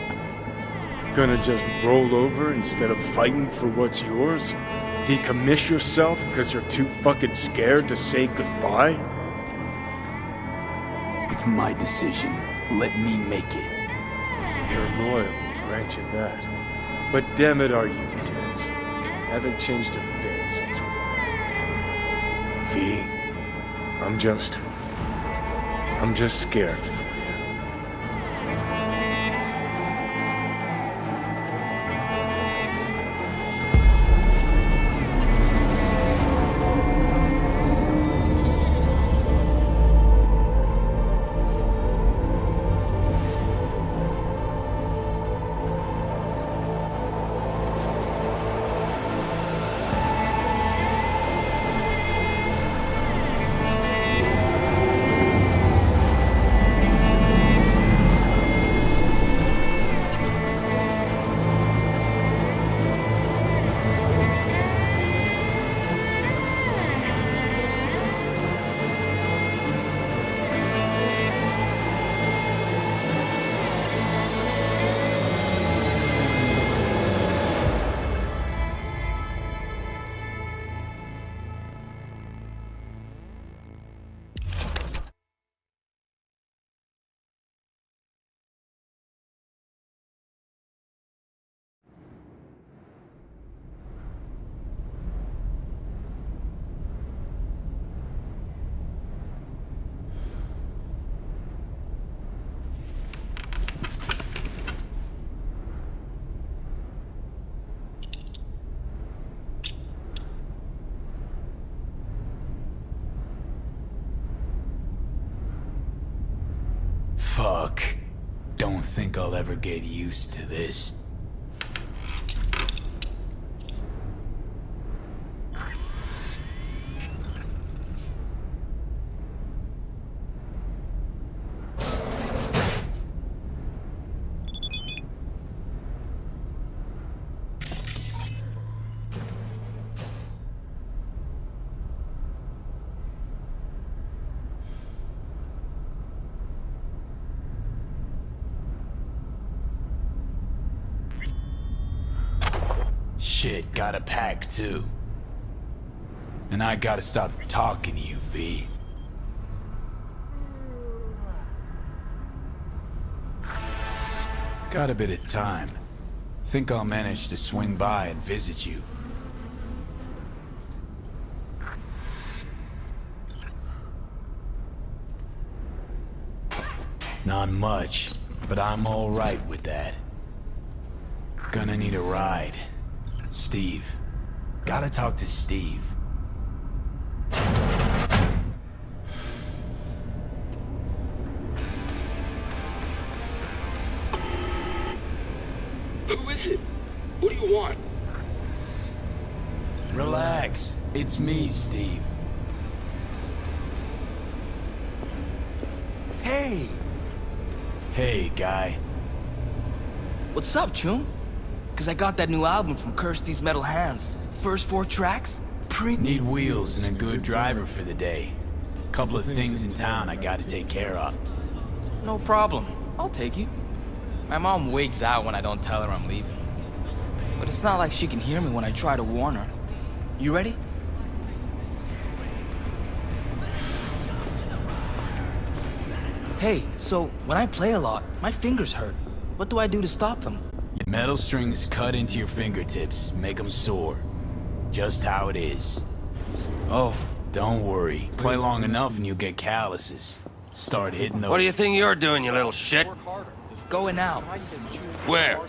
Gonna just roll over instead of fighting for what's yours? Decommiss yourself because you're too fucking scared to say goodbye? It's my decision. Let me make it. You're loyal, I'll grant you that. But damn it, are you tense? Haven't changed a bit since we met. V, I'm just scared for you. Fuck. Don't think I'll ever get used to this. Shit, gotta pack too. And I gotta stop talking to you, V. Got a bit of time. Think I'll manage to swing by and visit you. Not much, but I'm all right with that. Gonna need a ride. Steve. Gotta talk to Steve. Who is it? What do you want? Relax. It's me, Steve. Hey! Hey, guy. What's up, Chum? Cause I got that new album from Kirsty's Metal Hands. First 4 tracks? Need wheels and a good driver for the day. Couple of things in town I gotta take care of. No problem. I'll take you. My mom wigs out when I don't tell her I'm leaving. But it's not like she can hear me when I try to warn her. You ready? Hey, so when I play a lot, my fingers hurt. What do I do to stop them? Metal strings cut into your fingertips, make them sore. Just how it is. Oh, don't worry. Play long enough and you'll get calluses. Start hitting those... What do you think you're doing, you little shit? Going out. Where?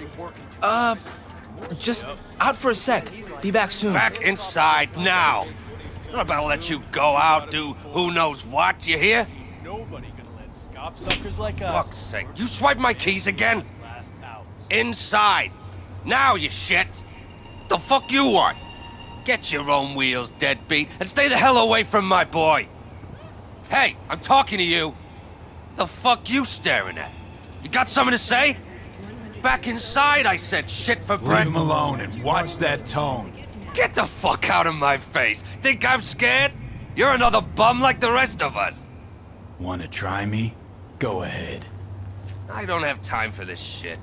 Just out for a sec. Be back soon. Back inside now. I'm not about to let you go out, do who knows what, you hear? Nobody gonna let scop suckers like us. Fuck's sake, you swipe my keys again? Inside. Now, you shit. The fuck you want? Get your own wheels, deadbeat, and stay the hell away from my boy. Hey, I'm talking to you. The fuck you staring at? You got something to say? Back inside, I said, shit for breath. Leave him alone and watch that tone. Get the fuck out of my face. Think I'm scared? You're another bum like the rest of us. Wanna try me? Go ahead. I don't have time for this shit.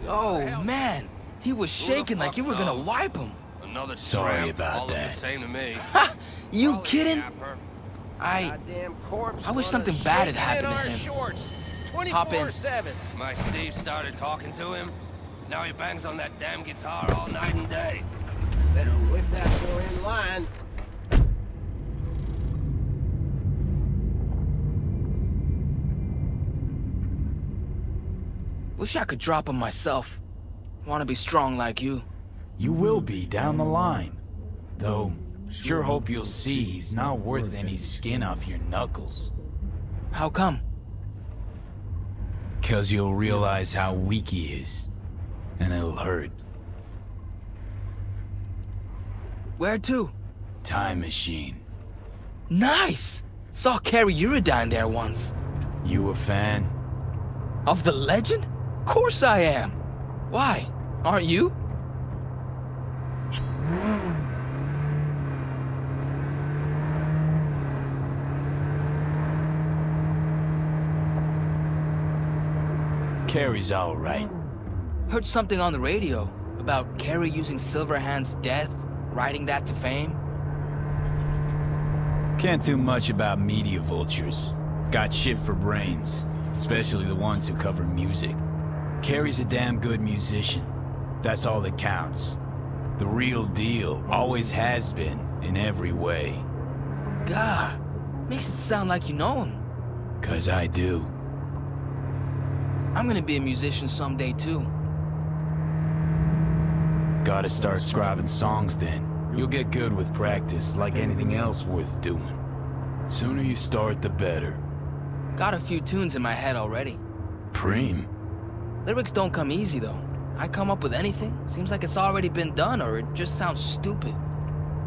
Oh, man. He was shaking like you were gonna wipe him. Another Sorry tramp, about all of that. the same to me. Ha! You kidding? I wish something bad had happened to him. Hop in. My Steve started talking to him. Now he bangs on that damn guitar all night and day. Better whip that boy in line. Wish I could drop him myself. Wanna be strong like you. You will be down the line. Though, sure hope you'll see he's not worth any skin off your knuckles. How come? 'Cause you'll realize how weak he is. And it'll hurt. Where to? Time machine. Nice! Saw Carrie Uridine there once. You a fan? Of the legend? Course I am. Why? Aren't you? Carrie's all right. Heard something on the radio about Carrie using Silverhand's death, riding that to fame. Can't do much about media vultures. Got shit for brains, especially the ones who cover music. Carrie's a damn good musician. That's all that counts. The real deal, always has been, in every way. God, makes it sound like you know him. 'Cause I do. I'm gonna be a musician someday too. Gotta start scribing songs then. You'll get good with practice, like anything else worth doing. Sooner you start, the better. Got a few tunes in my head already. Preem. Lyrics don't come easy though. I come up with anything, seems like it's already been done or it just sounds stupid.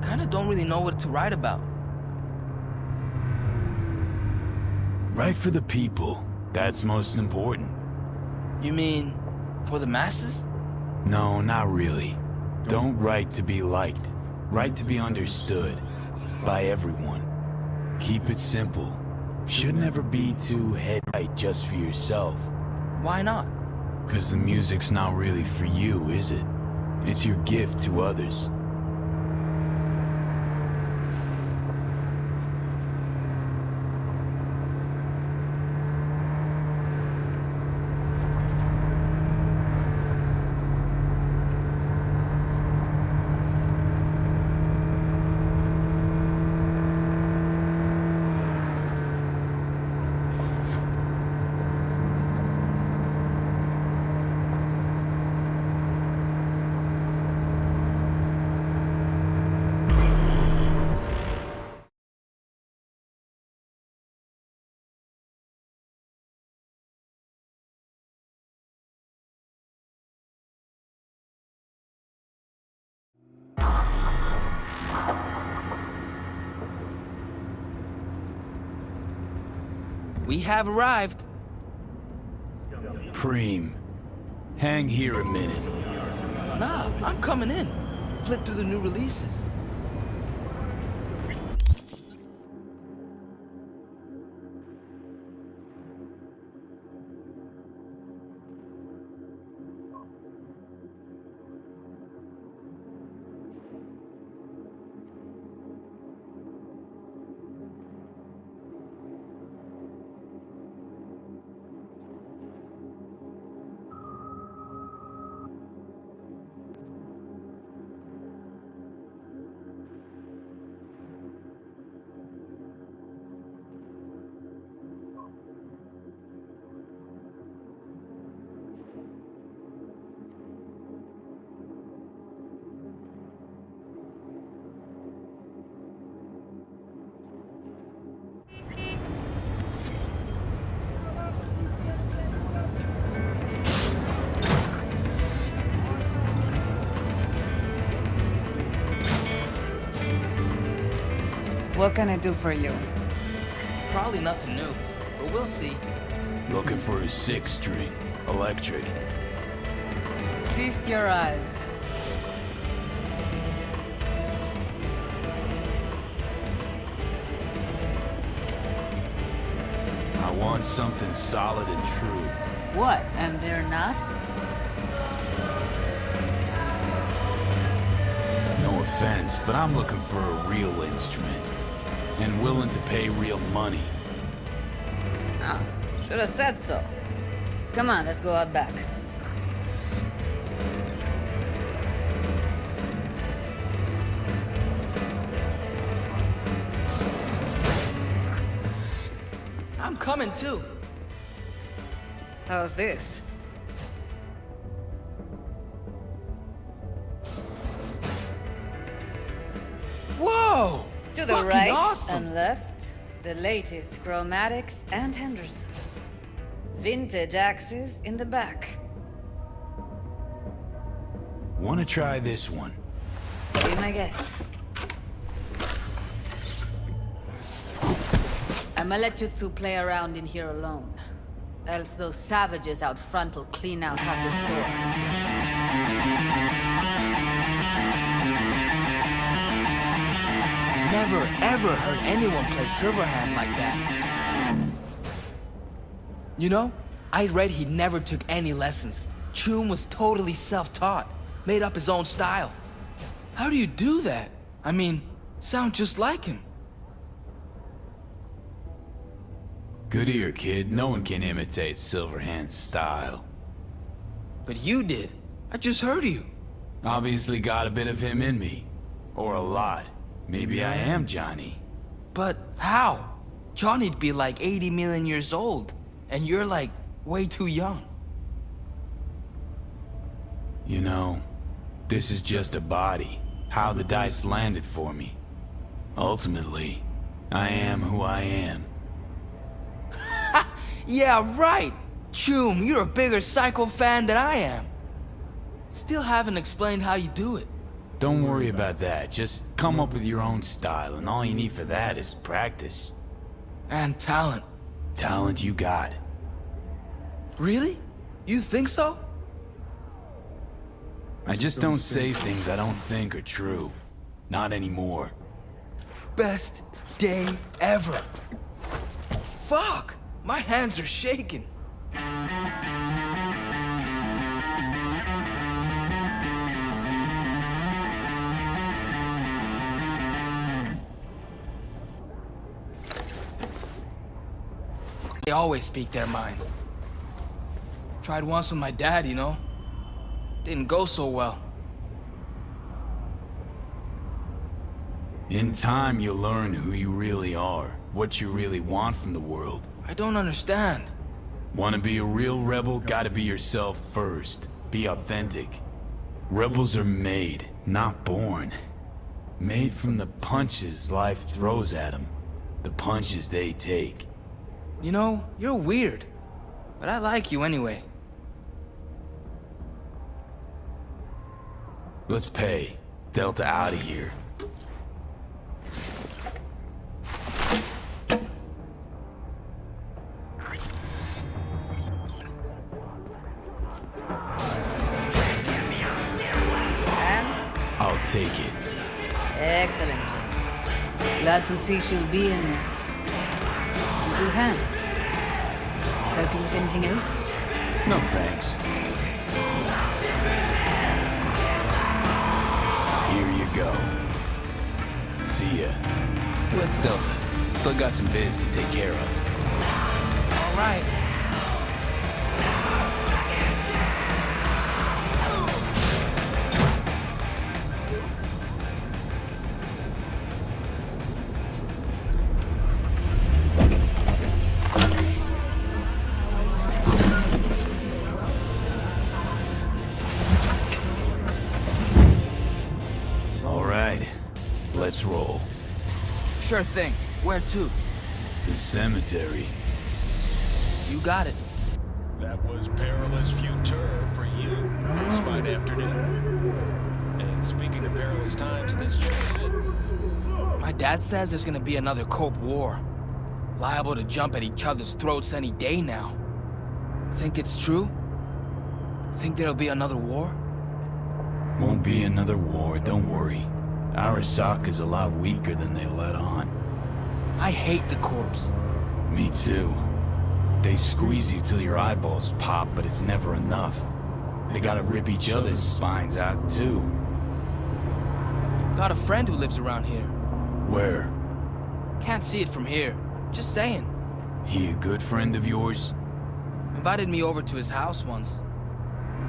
Kinda don't really know what to write about. Write for the people. That's most important. You mean, for the masses? No, not really. Don't write to be liked. Write to be understood. By everyone. Keep it simple. Should never be too head-right just for yourself. Why not? 'Cause the music's not really for you, is it? It's your gift to others. We have arrived. Preem. Hang here a minute. Nah, I'm coming in. Flip through the new releases. What can I do for you? Probably nothing new, but we'll see. Looking for a 6-string, electric. Feast your eyes. I want something solid and true. What, and they're not? No offense, but I'm looking for a real instrument. And willing to pay real money. Ah, should have said so. Come on, let's go out back. I'm coming too. How's this? Whoa! To the Fucking right awesome. and left, the latest chromatics and Hendersons. Vintage axes in the back. Wanna try this one? Be my guest. I'ma let you two play around in here alone. Else those savages out front will clean out half the store. Never ever heard anyone play Silverhand like that. You know, I read he never took any lessons. Choom was totally self-taught, made up his own style. How do you do that? I mean, sound just like him. Good ear, kid. No one can imitate Silverhand's style. But you did. I just heard you. Obviously got a bit of him in me. Or a lot. Maybe I am Johnny. But how? Johnny'd be like 80 million years old, and you're like way too young. You know, this is just a body. How the dice landed for me. Ultimately, I am who I am. Yeah, right! Choom, you're a bigger Psycho fan than I am. Still haven't explained how you do it. Don't worry about that. Just come up with your own style, and all you need for that is practice. And talent. Talent you got. Really? You think so? I just don't say things I don't think are true. Not anymore. Best day ever. Fuck! My hands are shaking. They always speak their minds. Tried once with my dad, you know? Didn't go so well. In time, you'll learn who you really are, what you really want from the world. I don't understand. Want to be a real rebel, gotta be yourself first. Be authentic. Rebels are made, not born. Made from the punches life throws at them. The punches they take. You know, you're weird. But I like you anyway. Let's pay. Delta out of here. I'll take it. Excellent, Jeff. Glad to see she'll be in good hands. Help you with anything else? No thanks. Here you go. See ya. What's Delta? Still got some biz to take care of. All right. Let's roll. Sure thing. Where to? The cemetery. You got it. That was perilous future for you this fine afternoon. And speaking of perilous times, this just in. My dad says there's gonna be another Cope War. Liable to jump at each other's throats any day now. Think it's true? Think there'll be another war? Won't be another war, don't worry. Arasaka's a lot weaker than they let on. I hate the Corps. Me too. They squeeze you till your eyeballs pop, but it's never enough. They gotta rip each other's spines out too. Got a friend who lives around here. Where? Can't see it from here. Just saying. He a good friend of yours? Invited me over to his house once.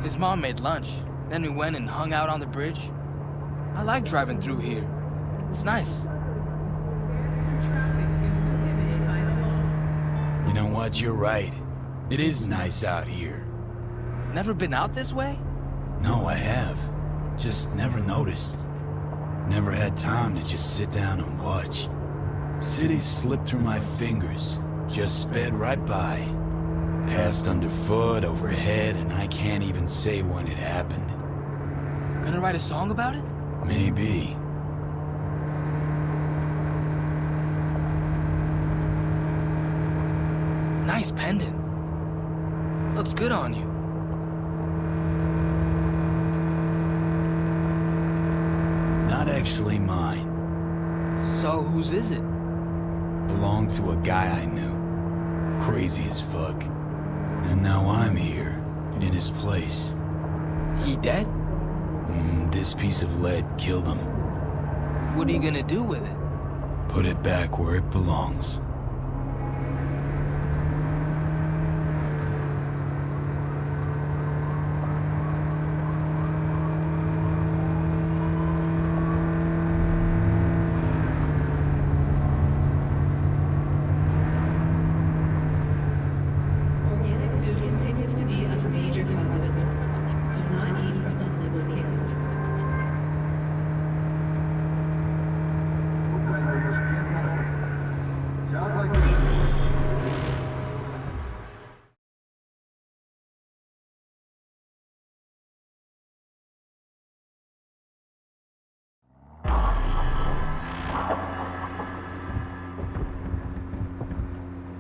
His mom made lunch. Then we went and hung out on the bridge. I like driving through here. It's nice. You know what, you're right. It is nice out here. Never been out this way? No, I have. Just never noticed. Never had time to just sit down and watch. Cities slipped through my fingers. Just sped right by. Passed underfoot, overhead, and I can't even say when it happened. Gonna write a song about it? Maybe. Nice pendant. Looks good on you. Not actually mine. So whose is it? Belonged to a guy I knew. Crazy as fuck. And now I'm here, in his place. He dead? This piece of lead killed him. What are you gonna do with it? Put it back where it belongs.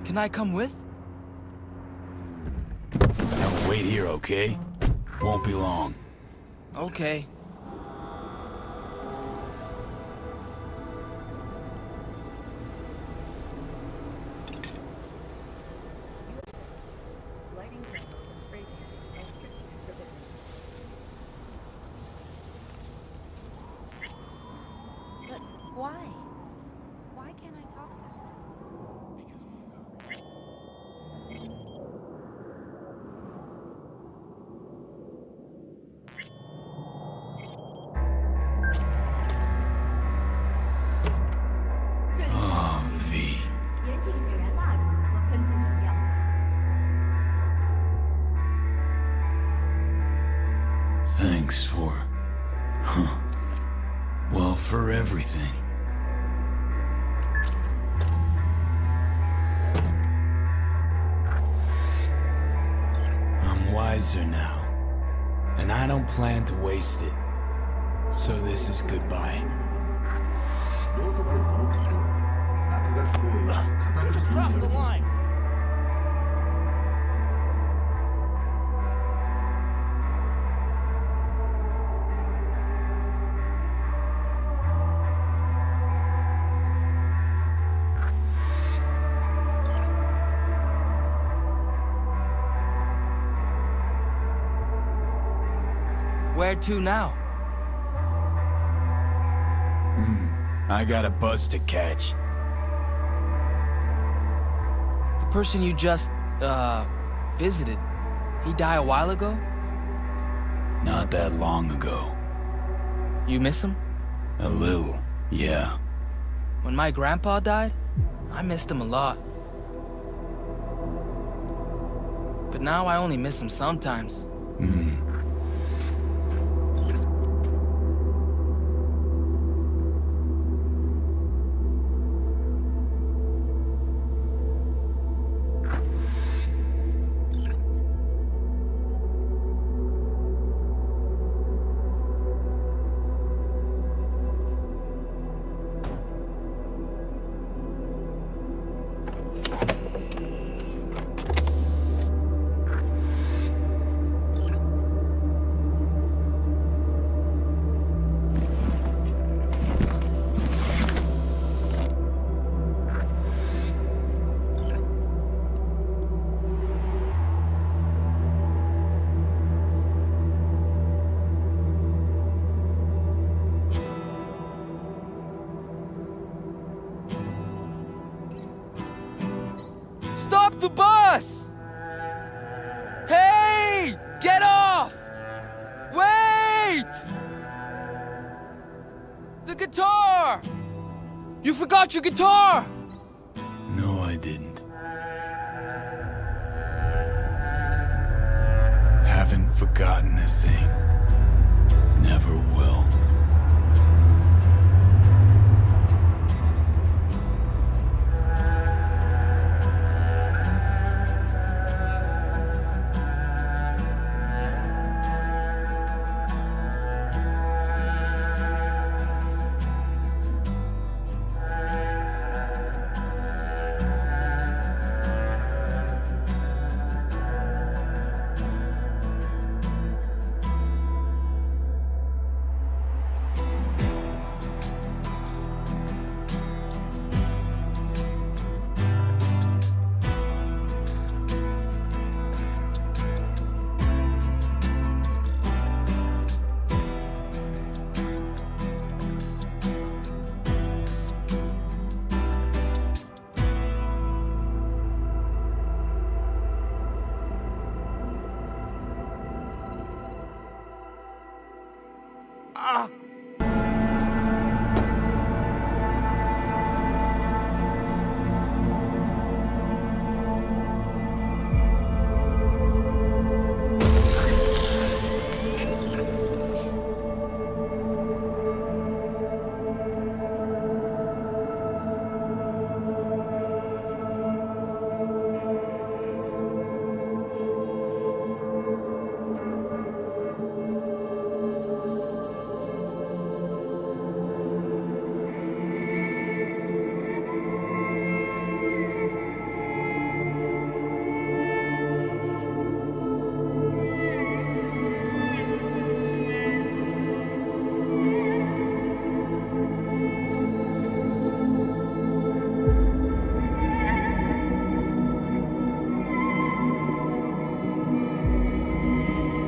Can I come with? Now wait here, okay? Won't be long. Okay. But why? Why can't I talk to her? Oh, V. Thanks for... Well, for everything. I'm wiser now. And I don't plan to waste it. So this is goodbye. Cross the line. Where to now? I got a bus to catch. The person you just, visited, he died a while ago? Not that long ago. You miss him? A little, yeah. When my grandpa died, I missed him a lot. But now I only miss him sometimes. Fuck the bus! Hey! Get off! Wait! The guitar! You forgot your guitar! No, I didn't. Haven't forgotten a thing. Never will.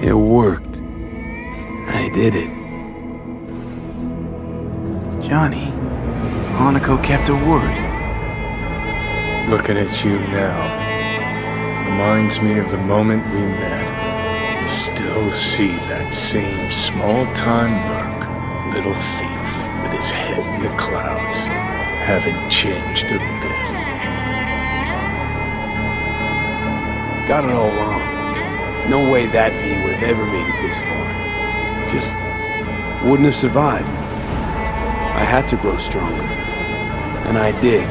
It worked. I did it. Johnny, Hanako kept her word. Looking at you now reminds me of the moment we met. Still see that same small-time merc, little thief with his head in the clouds. Haven't changed a bit. Got it all wrong. No way that V would have ever made it this far. Just wouldn't have survived. I had to grow stronger. And I did.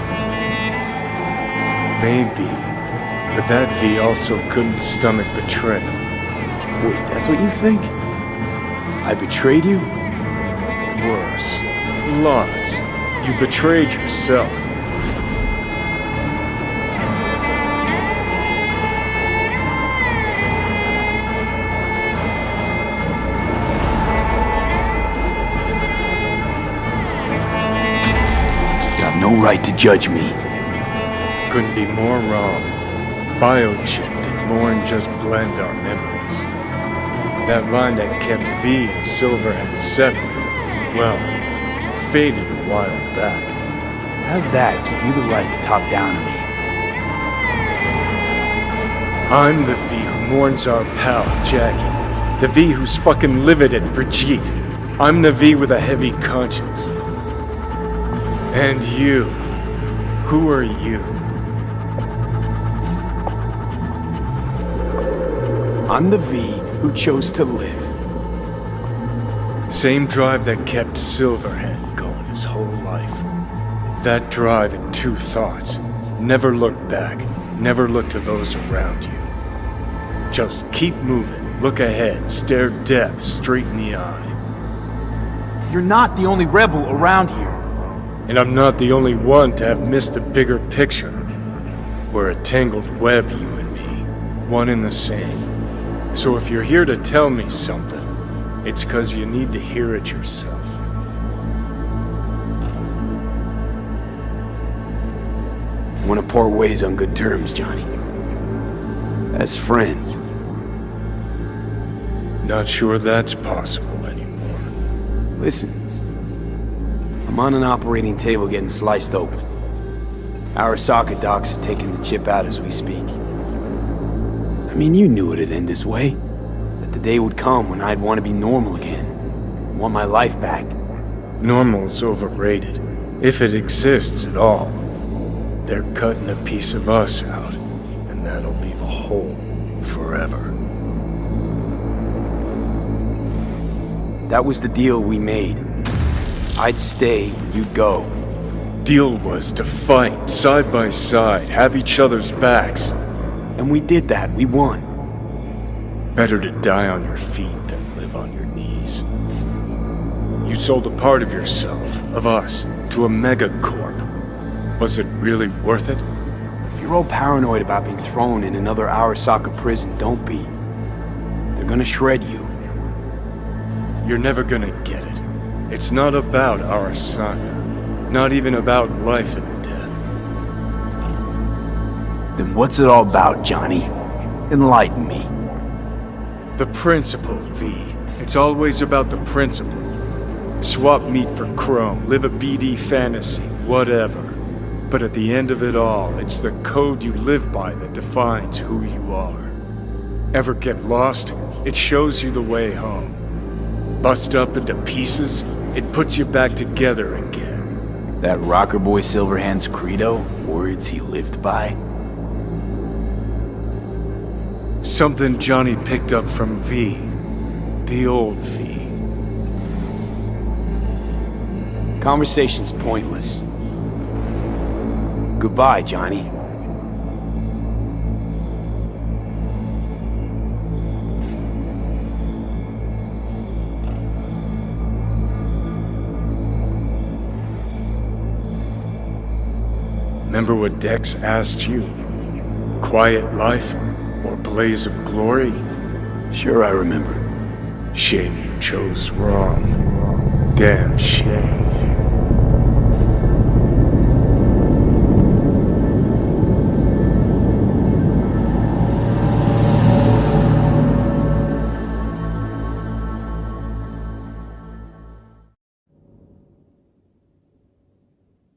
Maybe. But that V also couldn't stomach betrayal. Wait, that's what you think? I betrayed you? Worse. Lots. You betrayed yourself. No right to judge me. Couldn't be more wrong. Biochip did more than just blend our memories. That line that kept V and Silverhand separate, well, faded a while back. How's that give you the right to talk down to me? I'm the V who mourns our pal, Jackie. The V who's fucking livid at Brigitte. I'm the V with a heavy conscience. And you, who are you? I'm the V who chose to live. Same drive that kept Silverhand going his whole life. That drive and two thoughts. Never look back, never look to those around you. Just keep moving, look ahead, stare death straight in the eye. You're not the only rebel around here. And I'm not the only one to have missed the bigger picture. We're a tangled web, you and me. One and the same. So if you're here to tell me something, it's 'cause you need to hear it yourself. Wanna part ways on good terms, Johnny. As friends. Not sure that's possible anymore. Listen. I'm on an operating table getting sliced open. Arasaka docks are taking the chip out as we speak. I mean, you knew it'd end this way. That the day would come when I'd want to be normal again. Want my life back. Normal's overrated, if it exists at all. They're cutting a piece of us out, and that'll leave a hole forever. That was the deal we made. I'd stay, you'd go. Deal was to fight side by side, have each other's backs. And we did that, we won. Better to die on your feet than live on your knees. You sold a part of yourself, of us, to a megacorp. Was it really worth it? If you're all paranoid about being thrown in another Arasaka prison, don't be. They're gonna shred you. You're never gonna get it. It's not about Arasaka. Not even about life and death. Then what's it all about, Johnny? Enlighten me. The principle, V. It's always about the principle. Swap meat for chrome, live a BD fantasy, whatever. But at the end of it all, it's the code you live by that defines who you are. Ever get lost? It shows you the way home. Bust up into pieces, it puts you back together again. That rocker boy Silverhand's credo? Words he lived by? Something Johnny picked up from V. The old V. Conversation's pointless. Goodbye, Johnny. Remember what Dex asked you? Quiet life or blaze of glory? Sure, I remember. Shame you chose wrong. Damn shame.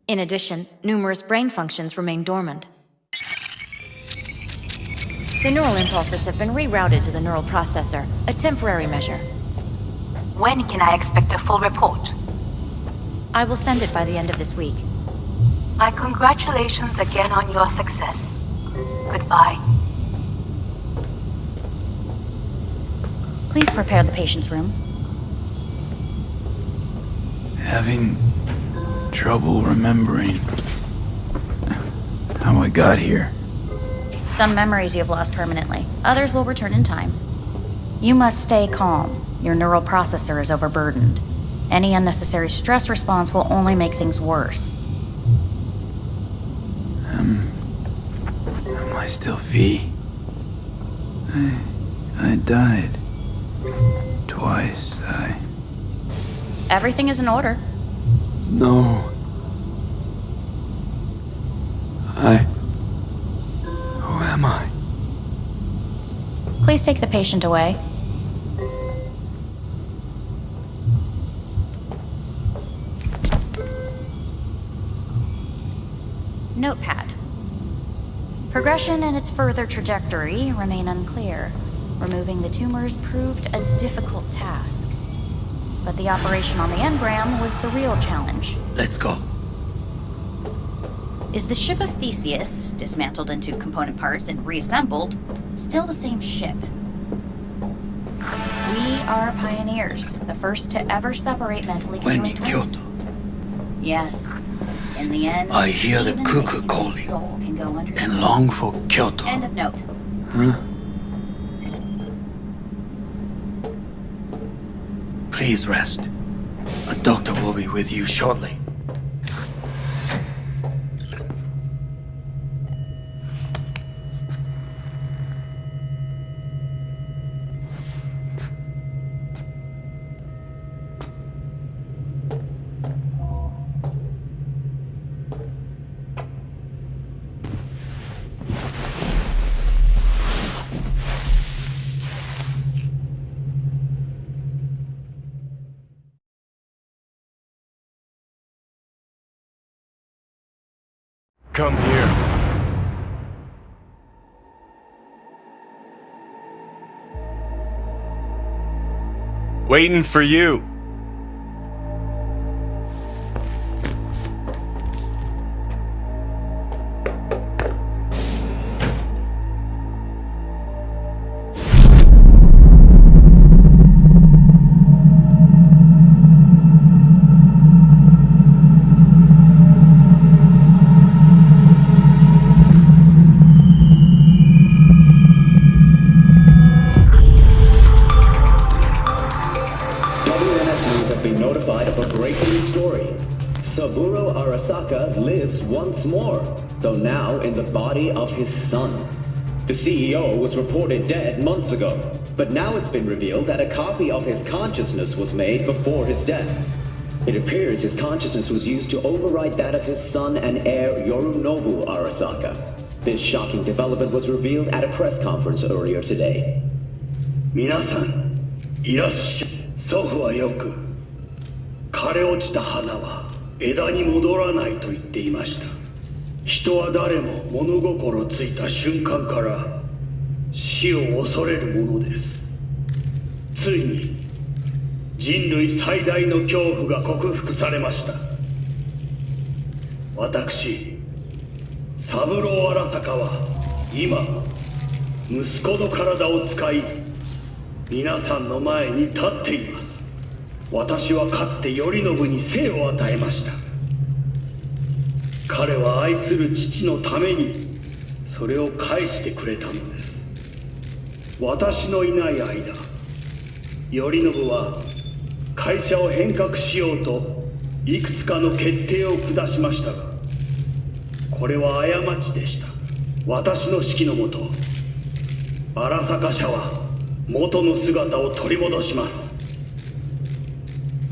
In addition, numerous brain functions remain dormant. The neural impulses have been rerouted to the neural processor, a temporary measure. When can I expect a full report? I will send it by the end of this week. My congratulations again on your success. Goodbye. Please prepare the patient's room. Having trouble remembering how I got here. Some memories you have lost permanently. Others will return in time. You must stay calm. Your neural processor is overburdened. Any unnecessary stress response will only make things worse. Am I still V? I died. Twice, Everything is in order. No. Who am I? Please take the patient away. Notepad. Progression and its further trajectory remain unclear. Removing the tumors proved a difficult task. But the operation on the engram was the real challenge. Let's go. Is the ship of Theseus, dismantled into component parts and reassembled, still the same ship? We are pioneers, the first to ever separate mentally conjoined twins. Yes. In the end, I hear the even cuckoo a calling soul can go under. and long for Kyoto. End of note. Huh? Please rest. A doctor will be with you shortly. Come here. Waiting for you. Saburo Arasaka lives once more, though now in the body of his son. The CEO was reported dead months ago, but now it's been revealed that a copy of his consciousness was made before his death. It appears his consciousness was used to override that of his son and heir Yorinobu Arasaka. This shocking development was revealed at a press conference earlier today. 皆さん、いらっしゃい。祖父はよく、枯れ落ちた花は枝に戻らないと言っていました。人は誰も物心ついた瞬間から死を恐れるものです。ついに人類最大の恐怖が克服されました。私、三郎荒坂は今息子の体を使い皆さんの前に立っています。私はかつて頼信に生を与えました。彼は愛する父のためにそれを返してくれたのです。私のいない間、頼信は会社を変革しようといくつかの決定を下しましたが、これは過ちでした。私の指揮のもと、荒坂社は元の姿を取り戻します。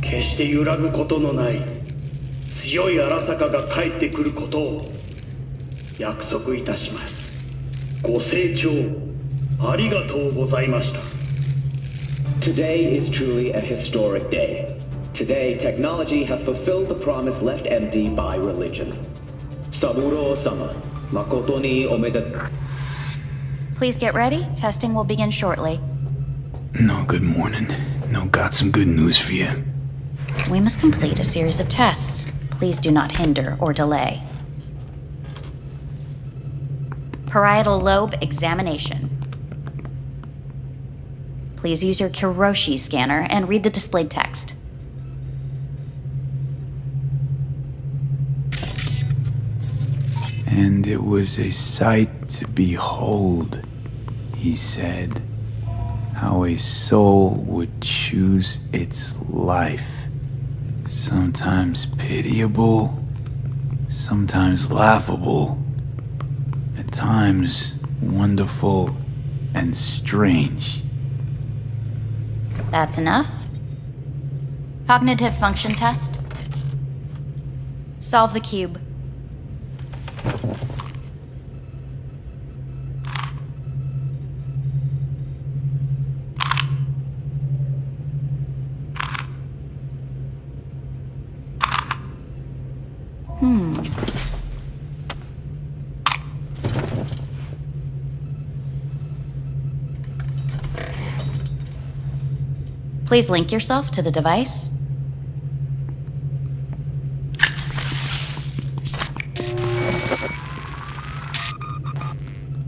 決して揺らぐことのない強い荒坂が帰ってくることを約束いたします。ご清聴ありがとうございました。 Today is truly a historic day. Today, technology has fulfilled the promise left empty by religion. Saburo-sama, makoto ni omedetou. Please get ready. Testing will begin shortly. No, good morning. No, got some good news for you. We must complete a series of tests. Please do not hinder or delay. Parietal lobe examination. Please use your Kiroshi scanner and read the displayed text. And it was a sight to behold, he said, how a soul would choose its life. Sometimes pitiable, sometimes laughable, at times wonderful and strange. That's enough. Cognitive function test. Solve the cube. Please link yourself to the device.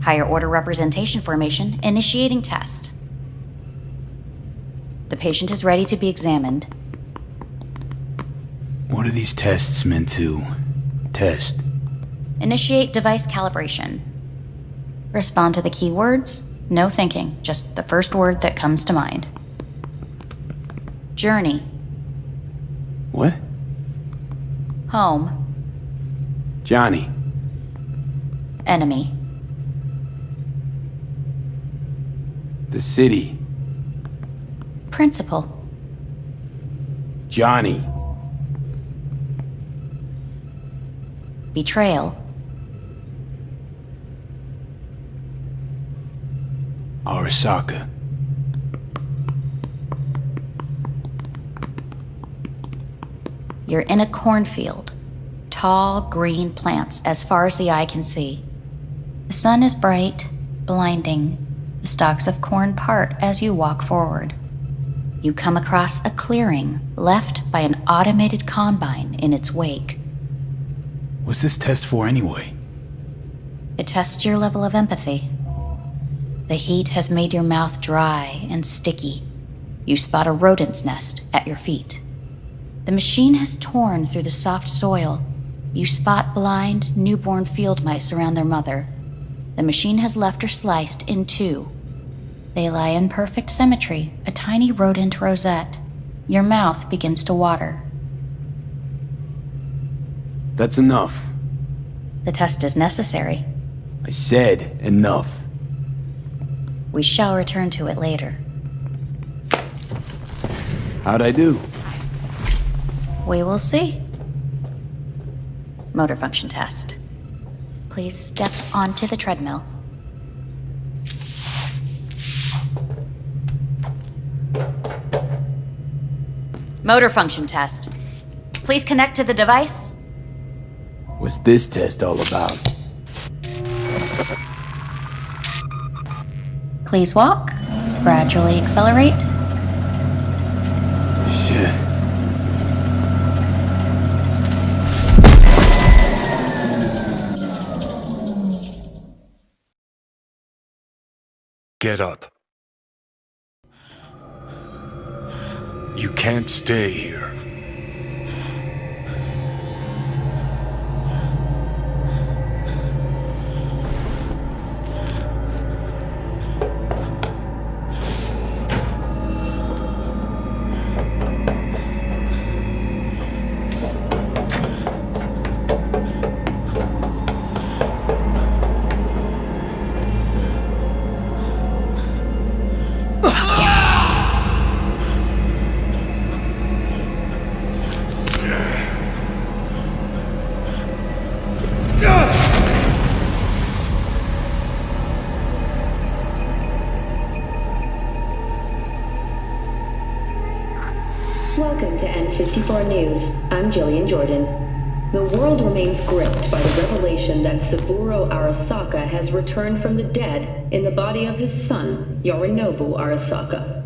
Higher order representation formation, initiating test. The patient is ready to be examined. What are these tests meant to test? Initiate device calibration. Respond to the keywords. No thinking, just the first word that comes to mind. Journey. What? Home. Johnny. Enemy. The city. Principal. Johnny. Betrayal. Arasaka. You're in a cornfield. tall, green plants as far as the eye can see. The sun is bright, blinding. The stalks of corn part as you walk forward. You come across a clearing left by an automated combine in its wake. What's this test for anyway? It tests your level of empathy. The heat has made your mouth dry and sticky. You spot a rodent's nest at your feet. The machine has torn through the soft soil. You spot blind, newborn field mice around their mother. The machine has left her sliced in two. They lie in perfect symmetry, a tiny rodent rosette. Your mouth begins to water. That's enough. The test is necessary. I said enough. We shall return to it later. How'd I do? We will see. Motor function test. Please step onto the treadmill. Motor function test. Please connect to the device. What's this test all about? Please walk. Gradually accelerate. Shit. Get up. You can't stay here. Welcome to N54 News. I'm Jillian Jordan. The world remains gripped by the revelation that Saburo Arasaka has returned from the dead in the body of his son, Yorinobu Arasaka.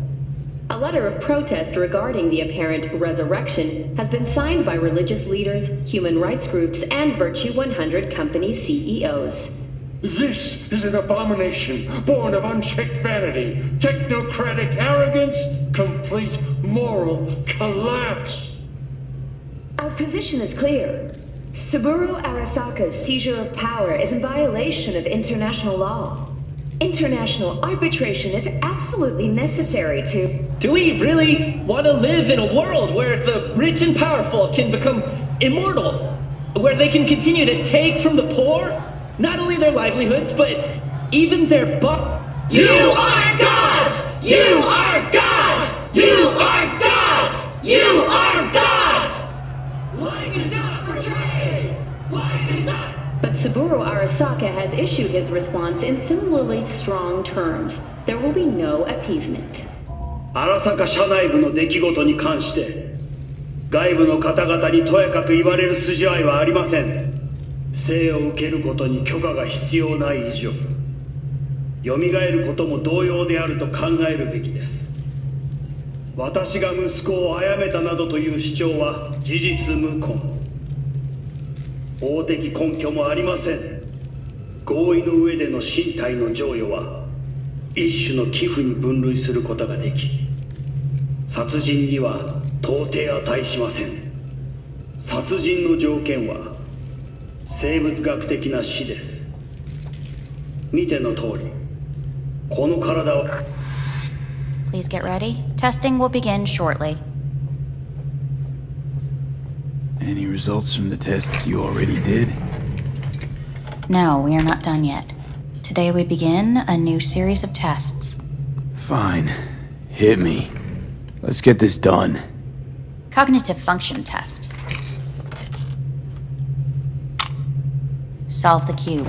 A letter of protest regarding the apparent resurrection has been signed by religious leaders, human rights groups, and Virtue 100 company CEOs. This is an abomination born of unchecked vanity, technocratic arrogance, complete moral collapse. Our position is clear. Saburo Arasaka's seizure of power is in violation of international law. International arbitration is absolutely necessary to... Do we really want to live in a world where the rich and powerful can become immortal? Where they can continue to take from the poor? Not only their livelihoods, but even their You are gods! You are gods! You are gods! You are gods! Life is not for trade! Life is not... But Saburo Arasaka has issued his response in similarly strong terms. There will be no appeasement. 荒坂社内部の出来事に関して外部の方々にとやかく言われる筋合いはありません。生を受けることに許可が必要ない以上、蘇ることも同様であると考えるべきです。私が息子を殺めたなどという主張は事実無根。法的根拠もありません。合意の上での身体の贈与は一種の寄付に分類することができ、殺人には到底値しません。殺人の条件は生物学的な死です。見ての通り、この体を。Please get ready. Testing will begin shortly. Any results from the tests you already did? No, we are not done yet. Today we begin a new series of tests. Fine. Hit me. Let's get this done. Cognitive function test. Solve the cube.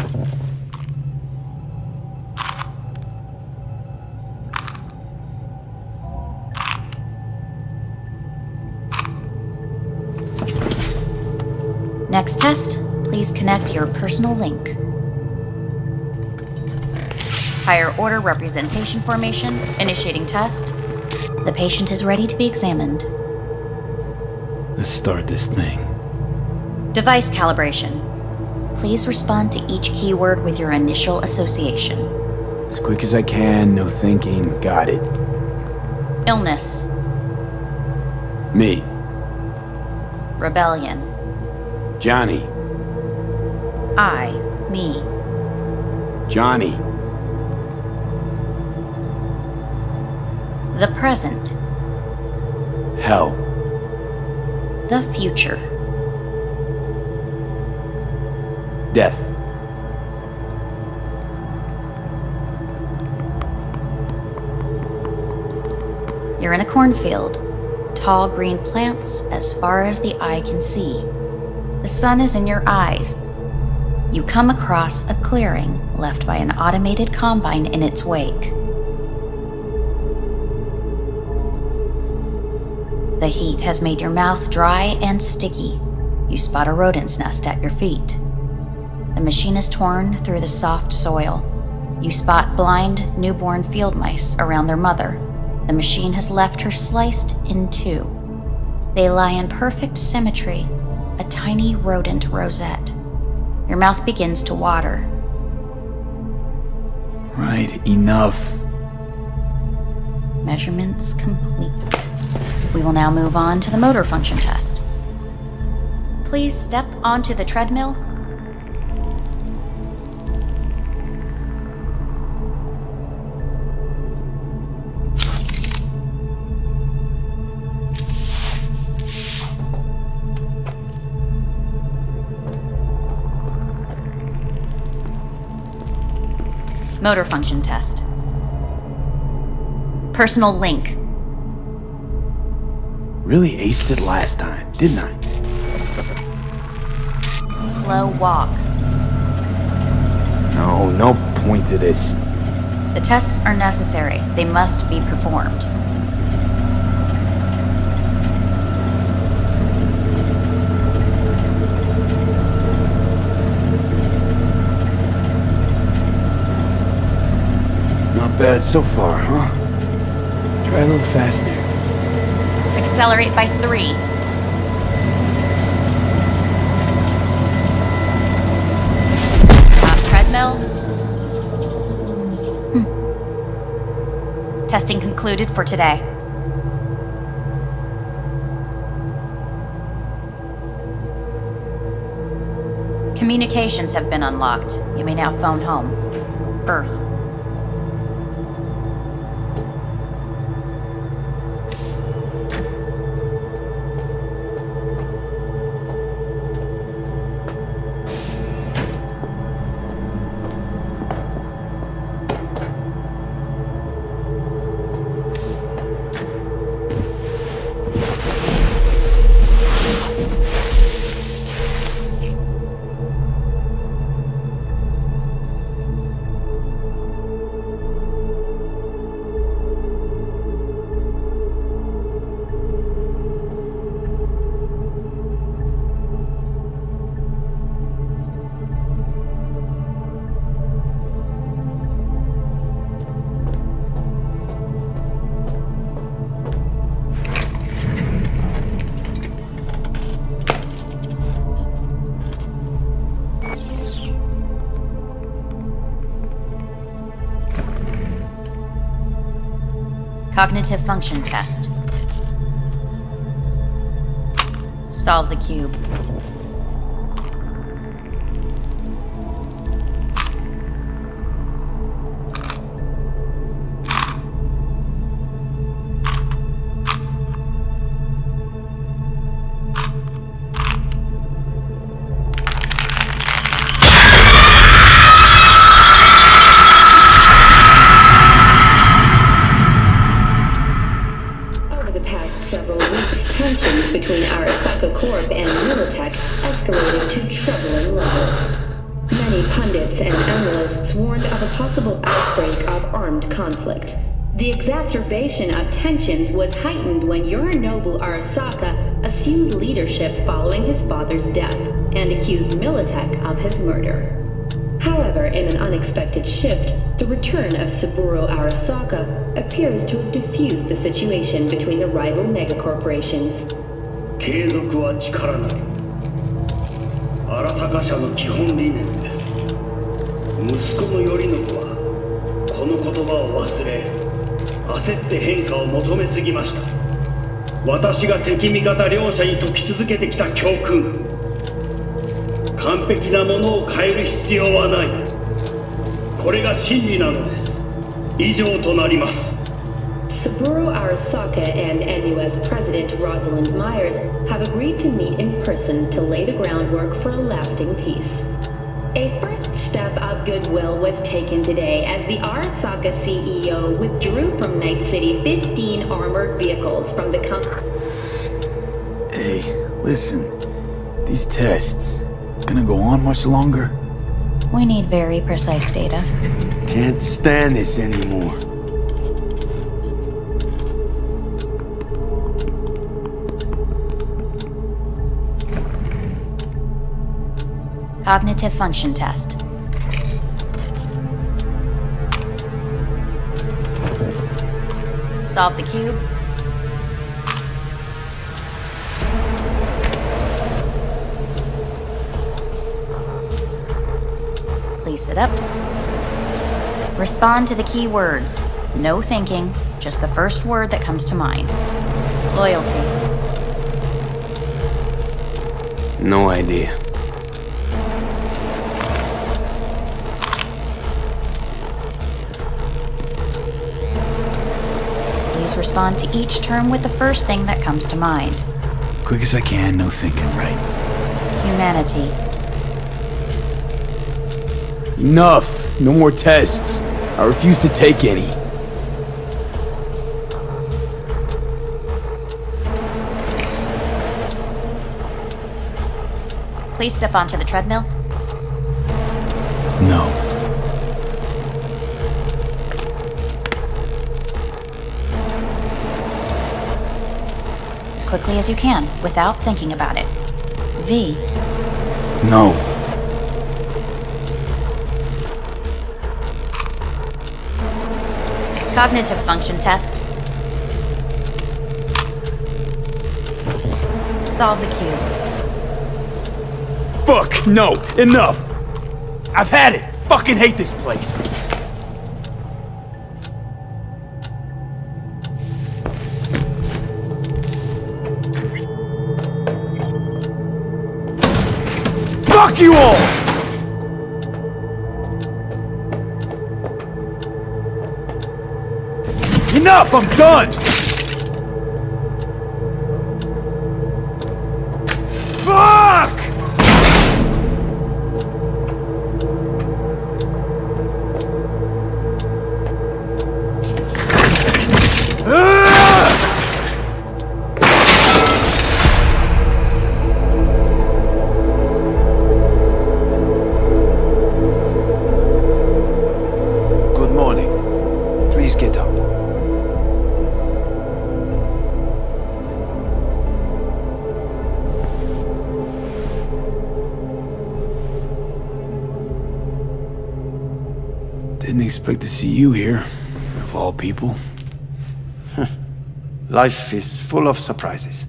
Next test, please connect your personal link. Higher order representation formation, initiating test. The patient is ready to be examined. Let's start this thing. Device calibration. Please respond to each keyword with your initial association. As quick as I can, no thinking, got it. Illness. Me. Rebellion. Johnny. Me. Johnny. The present. Hell. The future. Death. You're in a cornfield. Tall green plants as far as the eye can see. The sun is in your eyes. You come across a clearing left by an automated combine in its wake. The heat has made your mouth dry and sticky. You spot a rodent's nest at your feet. The machine is torn through the soft soil. You spot blind, newborn field mice around their mother. The machine has left her sliced in two. They lie in perfect symmetry, a tiny rodent rosette. Your mouth begins to water. Right, enough. Measurements complete. We will now move on to the motor function test. Please step onto the treadmill. Motor function test. Personal link. Really aced it last time, didn't I? Slow walk. No point to this. The tests are necessary. They must be performed. Not bad so far, huh? Try a little faster. Accelerate by 3. Top treadmill. Testing concluded for today. Communications have been unlocked. You may now phone home. Earth. Cognitive function test. Solve the cube. Between Arasaka Corp and Militech escalated to troubling levels. Many pundits and analysts warned of a possible outbreak of armed conflict. The exacerbation of tensions was heightened when Yorinobu Arasaka assumed leadership following his father's death and accused Militech of his murder. However, in an unexpected shift, the return of Saburo Arasaka appears to have diffused the situation between the rival megacorporations. 継続は力なり。荒坂社の基本理念です。息子の頼信はこの言葉を忘れ、焦って変化を求めすぎました。私が敵味方両者に説き続けてきた教訓。完璧なものを変える必要はない。これが真理なのです。以上となります。Saburo Arasaka and NUS President Rosalind Myers have agreed to meet in person to lay the groundwork for a lasting peace. A first step of goodwill was taken today as the Arasaka CEO withdrew from Night City 15 armored vehicles from the company. Hey, listen. These tests gonna go on much longer? We need very precise data. Can't stand this anymore. Cognitive function test. Solve the cube. Please sit up. Respond to the key words. No thinking, just the first word that comes to mind. Loyalty. No idea. Please respond to each term with the first thing that comes to mind. Quick as I can, no thinking, right? Humanity. Enough! No more tests. I refuse to take any. Please step onto the treadmill. No. As quickly as you can, without thinking about it. V. No. Cognitive function test. Solve the cube. Fuck! No! Enough! I've had it! Fucking hate this place! Fuck you all! Enough! I'm done! Fuck! Good morning. Please get up. Didn't expect to see you here, of all people. Life is full of surprises.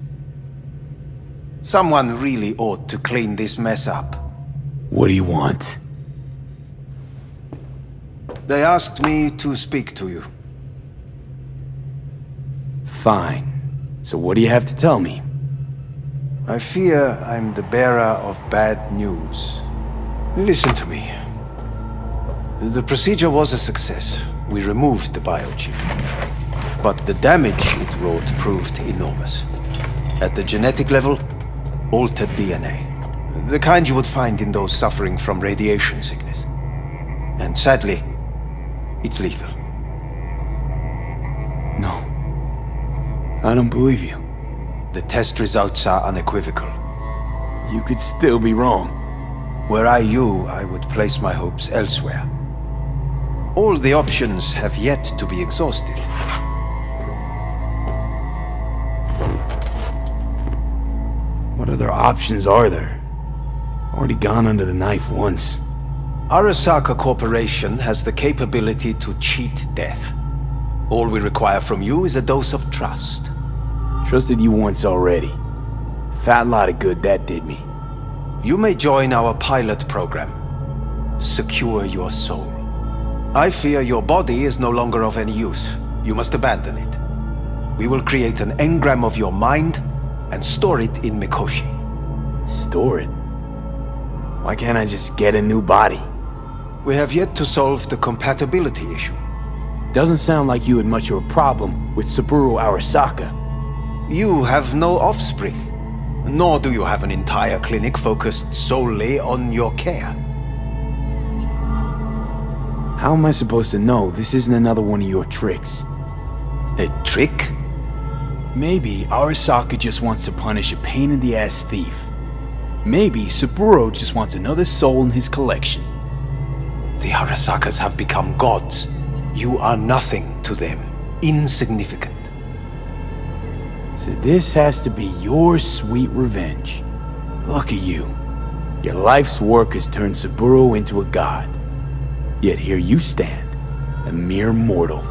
Someone really ought to clean this mess up. What do you want? They asked me to speak to you. Fine. So what do you have to tell me? I fear I'm the bearer of bad news. Listen to me. The procedure was a success. We removed the biochip. But the damage it wrought proved enormous. At the genetic level, altered DNA. The kind you would find in those suffering from radiation sickness. And sadly, it's lethal. No. I don't believe you. The test results are unequivocal. You could still be wrong. Were I you, I would place my hopes elsewhere. All the options have yet to be exhausted. What other options are there? Already gone under the knife once. Arasaka Corporation has the capability to cheat death. All we require from you is a dose of trust. Trusted you once already. Fat lot of good that did me. You may join our pilot program. Secure your soul. I fear your body is no longer of any use. You must abandon it. We will create an engram of your mind and store it in Mikoshi. Store it? Why can't I just get a new body? We have yet to solve the compatibility issue. Doesn't sound like you had much of a problem with Saburo Arasaka. You have no offspring, nor do you have an entire clinic focused solely on your care. How am I supposed to know this isn't another one of your tricks? A trick? Maybe Arasaka just wants to punish a pain-in-the-ass thief. Maybe Saburo just wants another soul in his collection. The Arasakas have become gods. You are nothing to them. Insignificant. So this has to be your sweet revenge. Look at you. Your life's work has turned Saburo into a god. Yet here you stand, a mere mortal.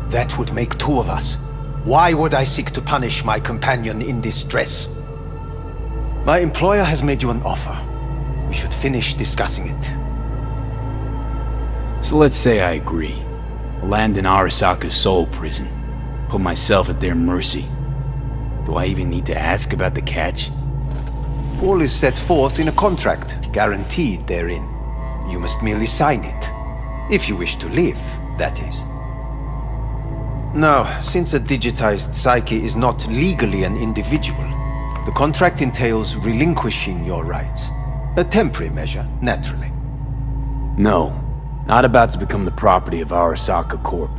That would make two of us. Why would I seek to punish my companion in distress? My employer has made you an offer. We should finish discussing it. So let's say I agree. Land in Arasaka's soul prison. Put myself at their mercy. Do I even need to ask about the catch? All is set forth in a contract, guaranteed therein. You must merely sign it. If you wish to live, that is. Now, since a digitized psyche is not legally an individual, the contract entails relinquishing your rights. A temporary measure, naturally. No, not about to become the property of Arasaka Corp.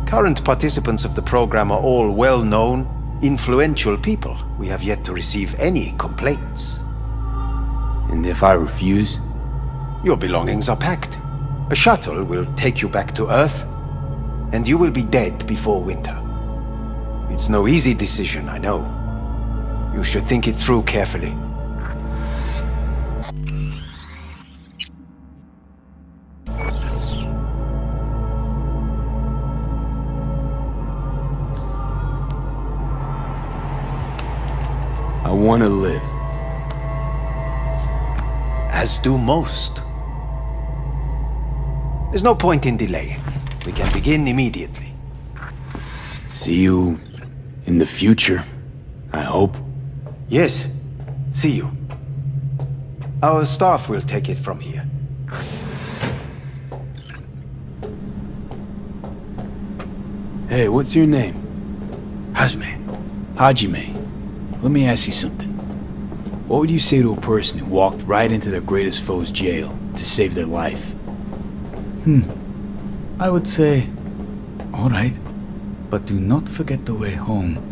Current participants of the program are all well-known, influential people. We have yet to receive any complaints. And if I refuse? Your belongings are packed. A shuttle will take you back to Earth, and you will be dead before winter. It's no easy decision, I know. You should think it through carefully. I want to live. As do most. There's no point in delaying. We can begin immediately. See you in the future, I hope. Yes, see you. Our staff will take it from here. Hey, what's your name? Hajime. Let me ask you something. What would you say to a person who walked right into their greatest foe's jail to save their life? I would say, all right, but do not forget the way home.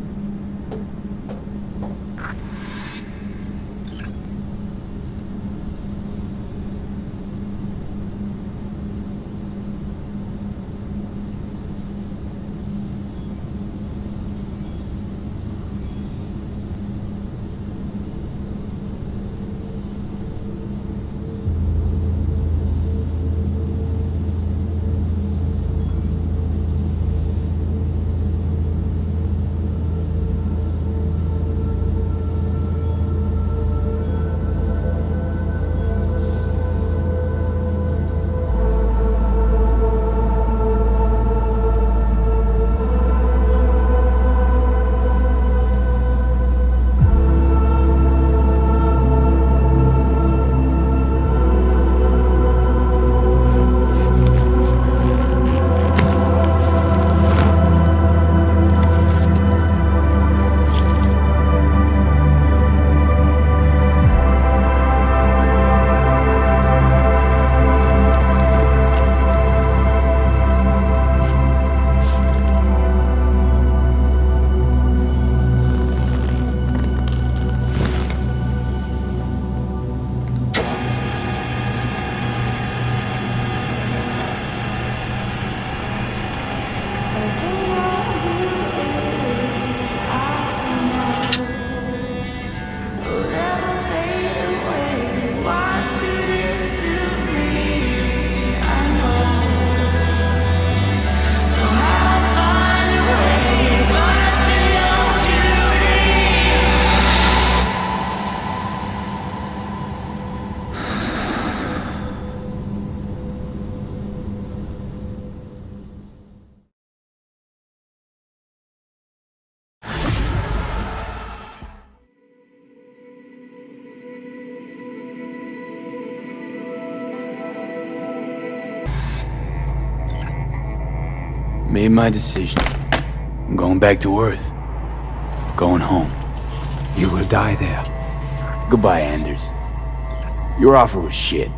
made my decision. I'm going back to Earth. Going home. You will die there. Goodbye, Anders. Your offer was shit.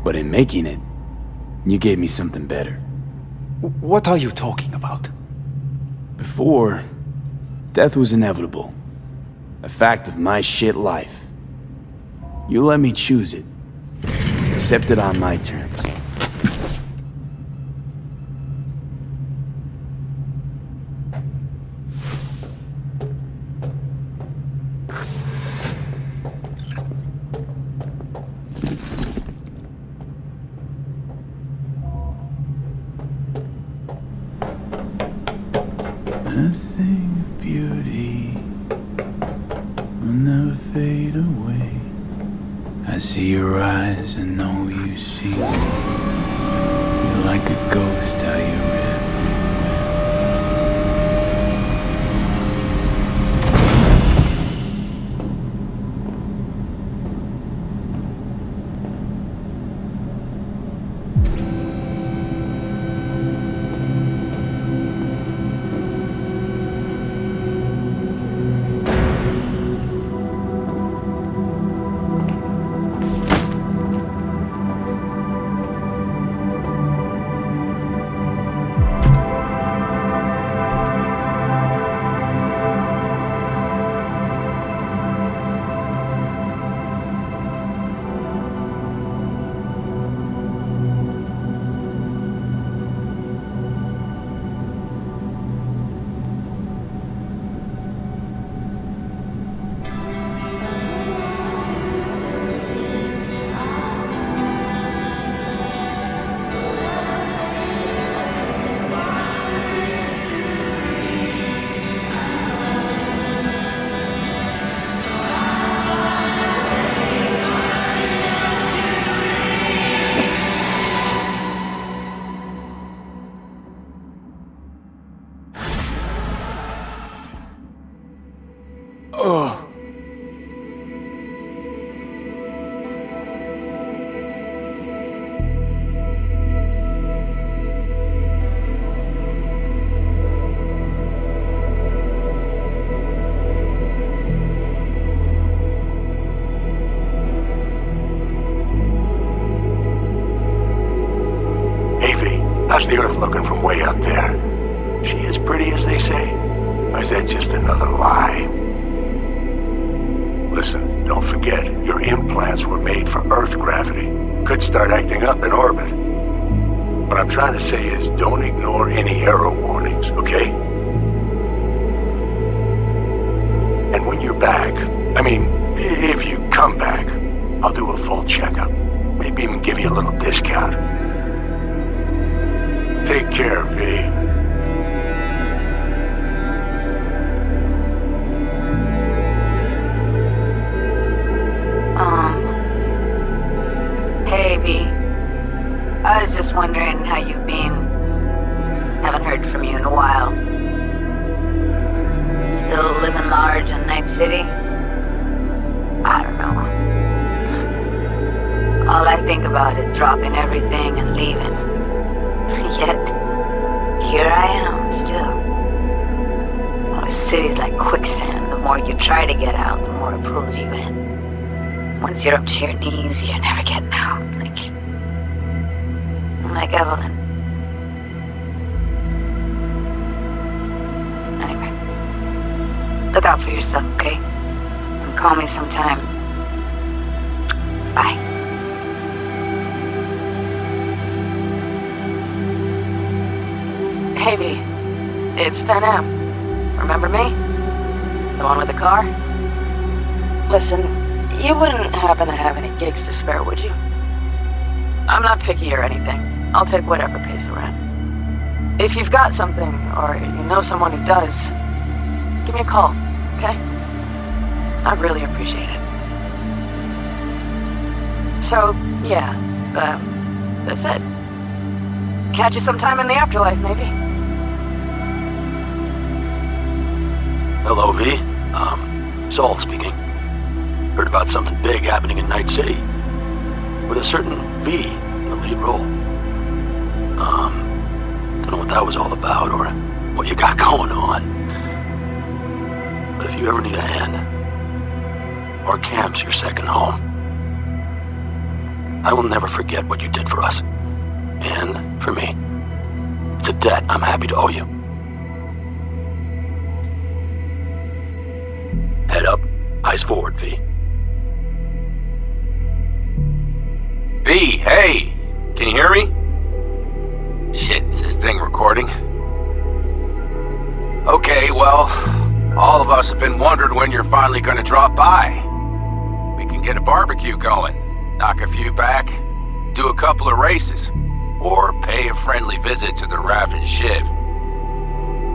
But in making it, you gave me something better. What are you talking about? Before, death was inevitable. A fact of my shit life. You let me choose it. Accept it on my terms. A thing of beauty will never fade away. I see your eyes and know you see me. You're like a ghost, how you're Ugh. Hey, V, how's the Earth looking from way up there? She as pretty as they say? Or is that just another lie? Listen, don't forget, your implants were made for Earth gravity. Could start acting up in orbit. What I'm trying to say is, don't ignore any error warnings, okay? And when you're back, I mean, if you come back, I'll do a full checkup. Maybe even give you a little discount. Take care, V. Hey, V. I was just wondering how you've been. Haven't heard from you in a while. Still living large in Night City? I don't know. All I think about is dropping everything and leaving. Yet, here I am, still. The city's like quicksand. The more you try to get out, the more it pulls you in. Once you're up to your knees, you're never getting out. Like Evelyn. Anyway, look out for yourself, okay? And call me sometime. Bye. Hey, V. It's Pan Am. Remember me? The one with the car? Listen, you wouldn't happen to have any gigs to spare, would you? I'm not picky or anything. I'll take whatever pays the rent. If you've got something, or you know someone who does, give me a call, okay? I'd really appreciate it. So, yeah, that's it. Catch you sometime in the afterlife, maybe. Hello, V. Saul speaking. Heard about something big happening in Night City. With a certain V in the lead role. Don't know what that was all about or what you got going on. But if you ever need a hand, our camp's your second home. I will never forget what you did for us. And for me. It's a debt I'm happy to owe you. Head up, eyes forward, V. V, hey! Can you hear me? Shit, is this thing recording? Okay, well, all of us have been wondering when you're finally gonna drop by. We can get a barbecue going, knock a few back, do a couple of races, or pay a friendly visit to the Raven Shiv.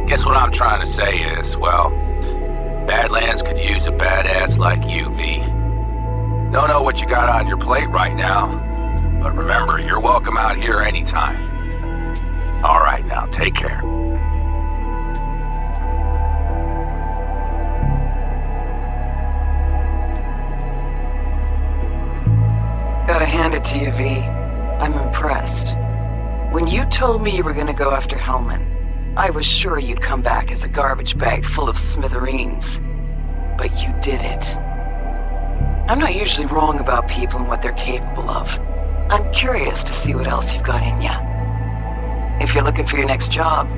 Guess what I'm trying to say is, well, Badlands could use a badass like you, V. Don't know what you got on your plate right now, but remember, you're welcome out here anytime. All right, now, take care. Gotta hand it to you, V. I'm impressed. When you told me you were gonna go after Hellman, I was sure you'd come back as a garbage bag full of smithereens. But you did it. I'm not usually wrong about people and what they're capable of. I'm curious to see what else you've got in ya. If you're looking for your next job,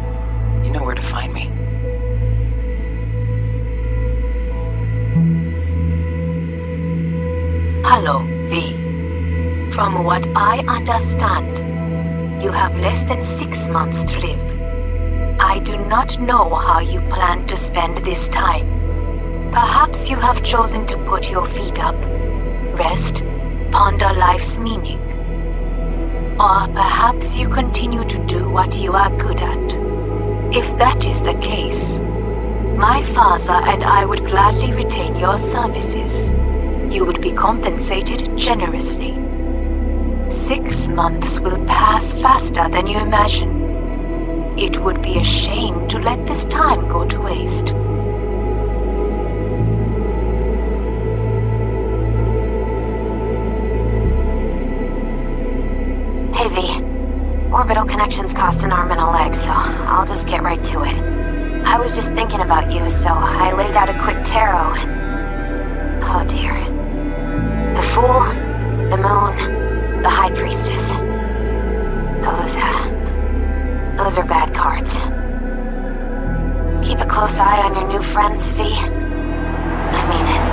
you know where to find me. Hello, V. From what I understand, you have less than 6 months to live. I do not know how you plan to spend this time. Perhaps you have chosen to put your feet up, rest, ponder life's meaning. Or perhaps you continue to do what you are good at. If that is the case, my father and I would gladly retain your services. You would be compensated generously. 6 months will pass faster than you imagine. It would be a shame to let this time go to waste. Hey V, orbital connections cost an arm and a leg, so I'll just get right to it. I was just thinking about you, so I laid out a quick tarot and... oh dear. The Fool, the Moon, the High Priestess. Those are bad cards. Keep a close eye on your new friends, V. I mean it.